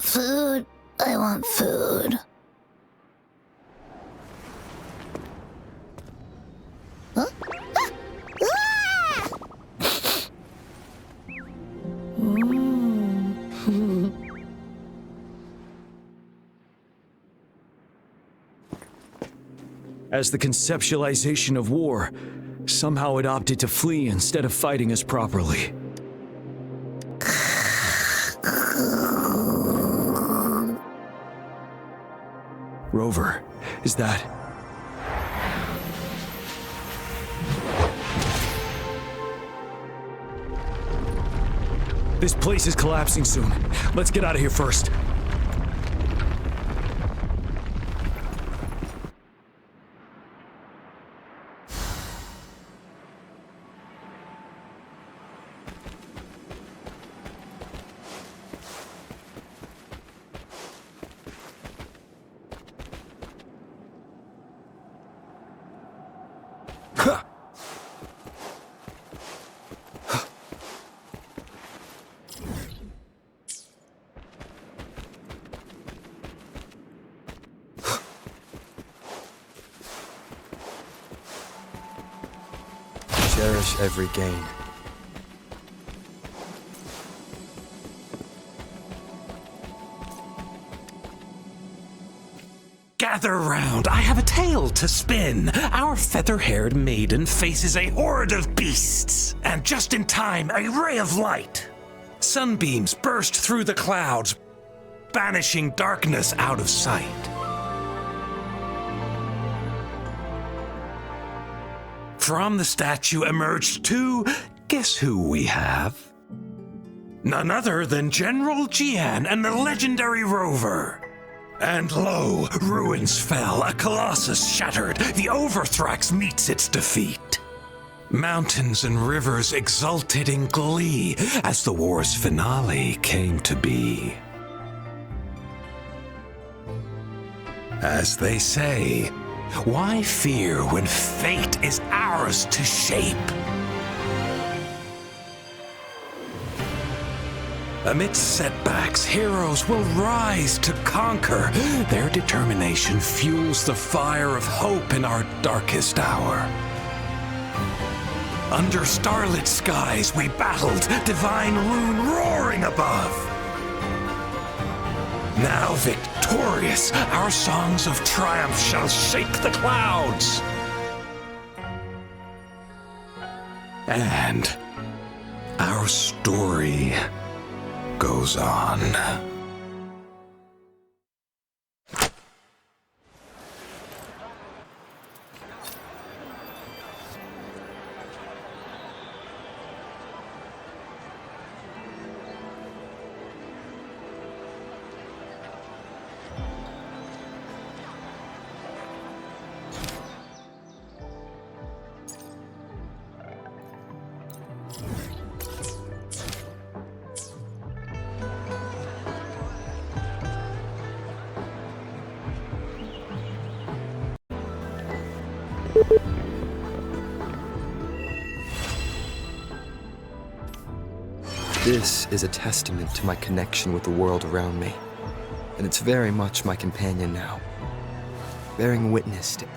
Food. I want food. Huh? Ah! As the conceptualization of war, somehow it opted to flee instead of fighting us properly. Rover, is that... This place is collapsing soon. Let's get out of here first. Cherish every gain. Gather round, I have a tale to spin. Our feather-haired maiden faces a horde of beasts. And just in time, a ray of light. Sunbeams burst through the clouds, banishing darkness out of sight. From the statue emerged two, guess who we have? None other than General Jian and the legendary Rover. And lo, ruins fell, a colossus shattered, the Overthrax meets its defeat. Mountains and rivers exulted in glee as the war's finale came to be. As they say, why fear when fate is ours to shape? Amidst setbacks, heroes will rise to conquer. Their determination fuels the fire of hope in our darkest hour. Under starlit skies we battled, divine rune roaring above. Now victorious, our songs of triumph shall shake the clouds. And our story goes on. This is a testament to my connection with the world around me, and it's very much my companion now, bearing witness to